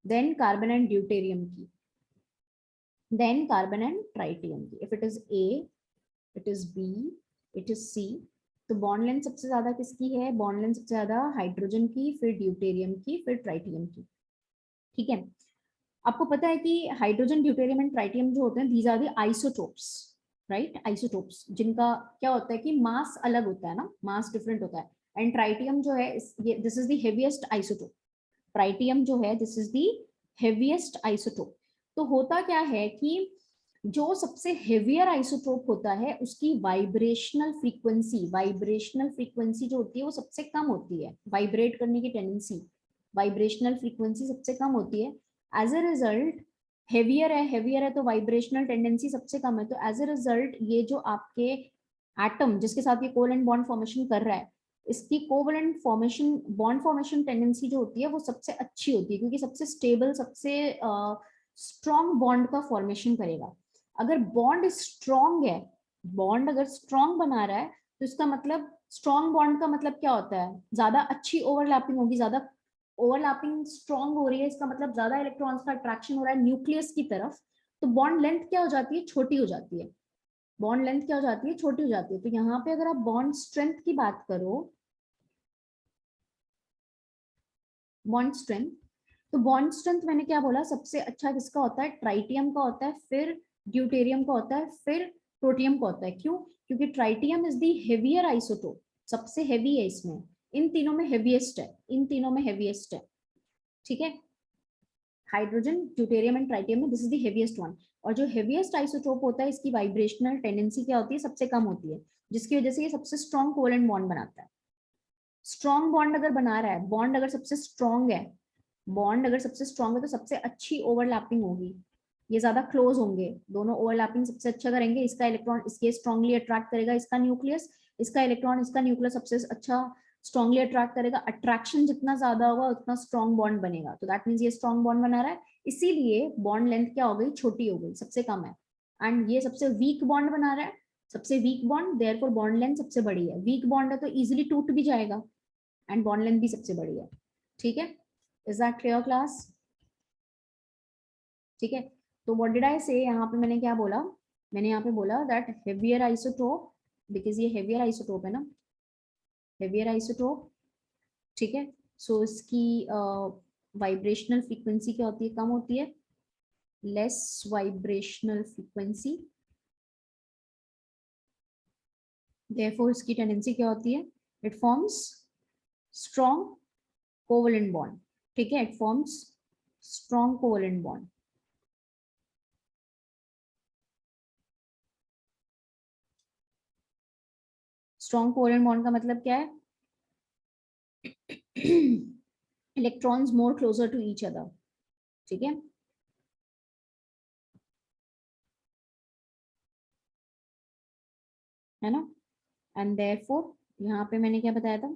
देन कार्बन एंड ड्यूटेरियम की, देन कार्बन एंड ट्राइटियम की। If it is A, it is B, it is C, तो बॉन्ड लेंथ सबसे ज्यादा किसकी है, बॉन्ड लेंथ सबसे ज्यादा हाइड्रोजन की, फिर ड्यूटेरियम की, फिर ट्राइटियम की। ठीक है, आपको पता है कि हाइड्रोजन, ड्यूटेरियम एंड ट्राइटियम जो होते हैं these are the isotopes, right. Isotopes जिनका क्या होता है कि मास अलग होता है ना, मास डिफरेंट होता है। एंड ट्राइटियम जो है this is the heaviest isotope, tritium जो है this is the heaviest isotope. तो होता क्या है कि जो सबसे हेवियर आइसोटोप होता है उसकी वाइब्रेशनल फ्रीक्वेंसी, वाइब्रेशनल फ्रीक्वेंसी जो होती है वो सबसे कम होती है, वाइब्रेट करने की टेंडेंसी, वाइब्रेशनल फ्रीक्वेंसी सबसे कम होती है। एज ए रिजल्ट हेवियर है, हेवियर है तो वाइब्रेशनल टेंडेंसी सबसे कम है, तो एज ए रिजल्ट ये जो आपके एटम जिसके साथ ये कोवेलेंट बॉन्ड फॉर्मेशन कर रहा है, इसकी covalent formation, bond formation tendency जो होती है वो सबसे अच्छी होती है, क्योंकि सबसे स्टेबल, सबसे स्ट्रॉन्ग बॉन्ड का फॉर्मेशन करेगा। अगर बॉन्ड स्ट्रॉन्ग है, बॉन्ड अगर स्ट्रॉन्ग बना रहा है तो इसका मतलब, स्ट्रॉन्ग बॉन्ड का मतलब क्या होता है, ज्यादा अच्छी ओवरलैपिंग होगी, ज्यादा ओवरलैपिंग स्ट्रॉन्ग हो रही है, इसका मतलब ज्यादा इलेक्ट्रॉन्स का अट्रैक्शन हो रहा है न्यूक्लियस की तरफ, तो बॉन्ड लेंथ क्या हो जाती है, छोटी हो जाती है। बॉन्ड लेंथ क्या हो जाती है, छोटी हो जाती है। तो यहाँ पे अगर आप बॉन्ड स्ट्रेंथ की बात करो, बॉन्ड स्ट्रेंथ, तो बॉन्ड स्ट्रेंथ मैंने क्या बोला, सबसे अच्छा किसका होता है, ट्राइटियम का होता है, फिर ड्यूटेरियम का होता है, फिर प्रोटियम का होता है। क्यों? क्योंकि tritium is the heavier isotope, सबसे हेवी है इसमें, इन तीनों में हेवीएस्ट है, इन तीनों में हेवीएस्ट है, ठीक है। हाइड्रोजन, ड्यूटेरियम एंड ट्राइटियम में this is the heaviest one. और जो हेवीएस्ट आइसोटोप होता है इसकी वाइब्रेशनल टेंडेंसी क्या होती है, सबसे कम होती है, जिसकी वजह से ये सबसे स्ट्रॉन्ग कोवेलेंट बॉन्ड बनाता है। स्ट्रॉन्ग बॉन्ड अगर बना रहा है, बॉन्ड अगर सबसे स्ट्रॉन्ग है, बॉन्ड अगर सबसे स्ट्रॉन्ग है तो सबसे अच्छी ओवरलैपिंग होगी, ये ज्यादा क्लोज होंगे, दोनों ओवरलैपिंग सबसे अच्छा करेंगे। इसका इलेक्ट्रॉन इसके स्ट्रांगली अट्रैक्ट करेगा, इसका न्यूक्लियस, इसका इलेक्ट्रॉन इसका न्यूक्लियस सबसे अच्छा स्ट्रांगली अट्रैक्ट करेगा। अट्रैक्शन जितना ज्यादा होगा उतना स्ट्रॉन्ग बॉन्ड बनेगा, तो दैट मीन्स ये स्ट्रॉन्ग बॉन्ड बना रहा है, इसीलिए बॉन्ड लेंथ क्या हो गई, छोटी हो गई, सबसे कम है। एंड ये सबसे वीक बॉन्ड बना रहा है, सबसे weak bond, therefore bond length सबसे बड़ी है। वीक बॉन्ड है तो इजिली टूट भी जाएगा, एंड बॉन्ड लेंथ भी सबसे बड़ी है, ठीक है। Is that clear class? ठीक है, तो व्हाट डिड आई से, यहाँ पे मैंने क्या बोला, मैंने यहाँ पे बोला दैट हेवियर आइसोटोप, बिकॉज ये हेवियर आइसोटोप है ना, हेवियर आइसोटोप, ठीक है। सो इसकी वाइब्रेशनल फ्रीक्वेंसी क्या होती है, कम होती है, लेस वाइब्रेशनल फ्रीक्वेंसी, देयरफॉर इसकी टेंडेंसी क्या होती है, it forms strong covalent bond, ठीक है, it forms strong covalent bond. Strong covalent bond का मतलब क्या है, electrons more closer to each other, ठीक है। है ना, एंड देयरफॉर यहाँ पे मैंने क्या बताया था,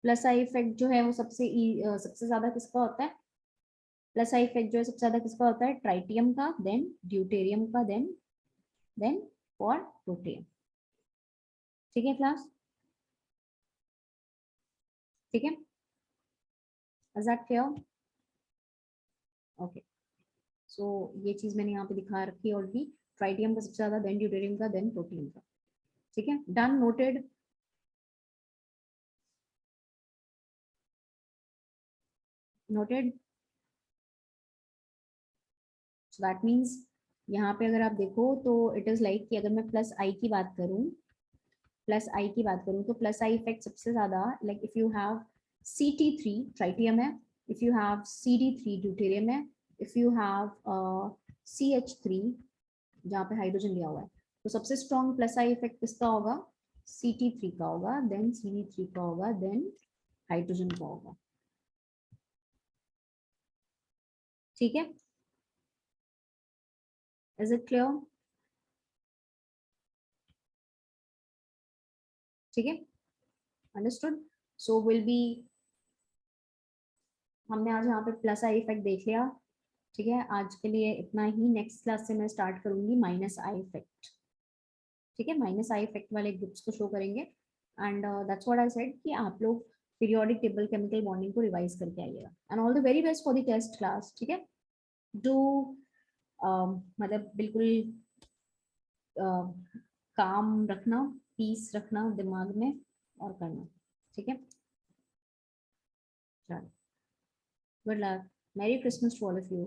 प्लस आई इफेक्ट जो है वो सबसे ज्यादा किसका होता है, प्लस आई इफेक्ट जो है सबसे ज्यादा किसका होता है, ट्राइटियम का, देन ड्यूटेरियम का, देन फॉर प्रोटियम, ठीक है क्लास, ठीक है, इज दैट क्लियर? ओके, सो ये चीज मैंने यहाँ पे दिखा रखी है ऑलरेडी, ट्राइटियम का सबसे ज्यादा, देन ड्यूटेरियम का, देन प्रोटियम का, ठीक है, done, noted. Noted, so that means यहाँ पे अगर आप देखो तो इट इज लाइक कि अगर मैं प्लस आई की बात करूँ, प्लस आई की बात करूँ तो प्लस आई इफेक्ट सबसे ज्यादा, like if you have Ct3 tritium है, if you have CD3 deuterium है, इफ यू हैव CH3 जहाँ पे हाइड्रोजन लिया हुआ है, तो सबसे स्ट्रॉन्ग प्लस आई इफेक्ट किसका होगा, Ct3 का होगा, देन CD3 का होगा, देन हाइड्रोजन का होगा, ठीक है, इज इट क्लियर? ठीक है, अंडरस्टूड। सो विल बी, हमने आज यहाँ पे प्लस आई इफेक्ट देख लिया, ठीक है, आज के लिए इतना ही। नेक्स्ट क्लास से मैं स्टार्ट करूंगी माइनस आई इफेक्ट, ठीक है, माइनस आई इफेक्ट वाले ग्रुप्स को शो करेंगे। And that's what I said कि आप लोग पीरियोडिक टेबल केमिकल बॉन्डिंग को रिवाइज करके आइएगा, and all the very best for the test class, ठीक है। डू मतलब बिल्कुल काम रखना, पीस रखना दिमाग में और करना, ठीक है, चलो, good luck, merry Christmas to all of you.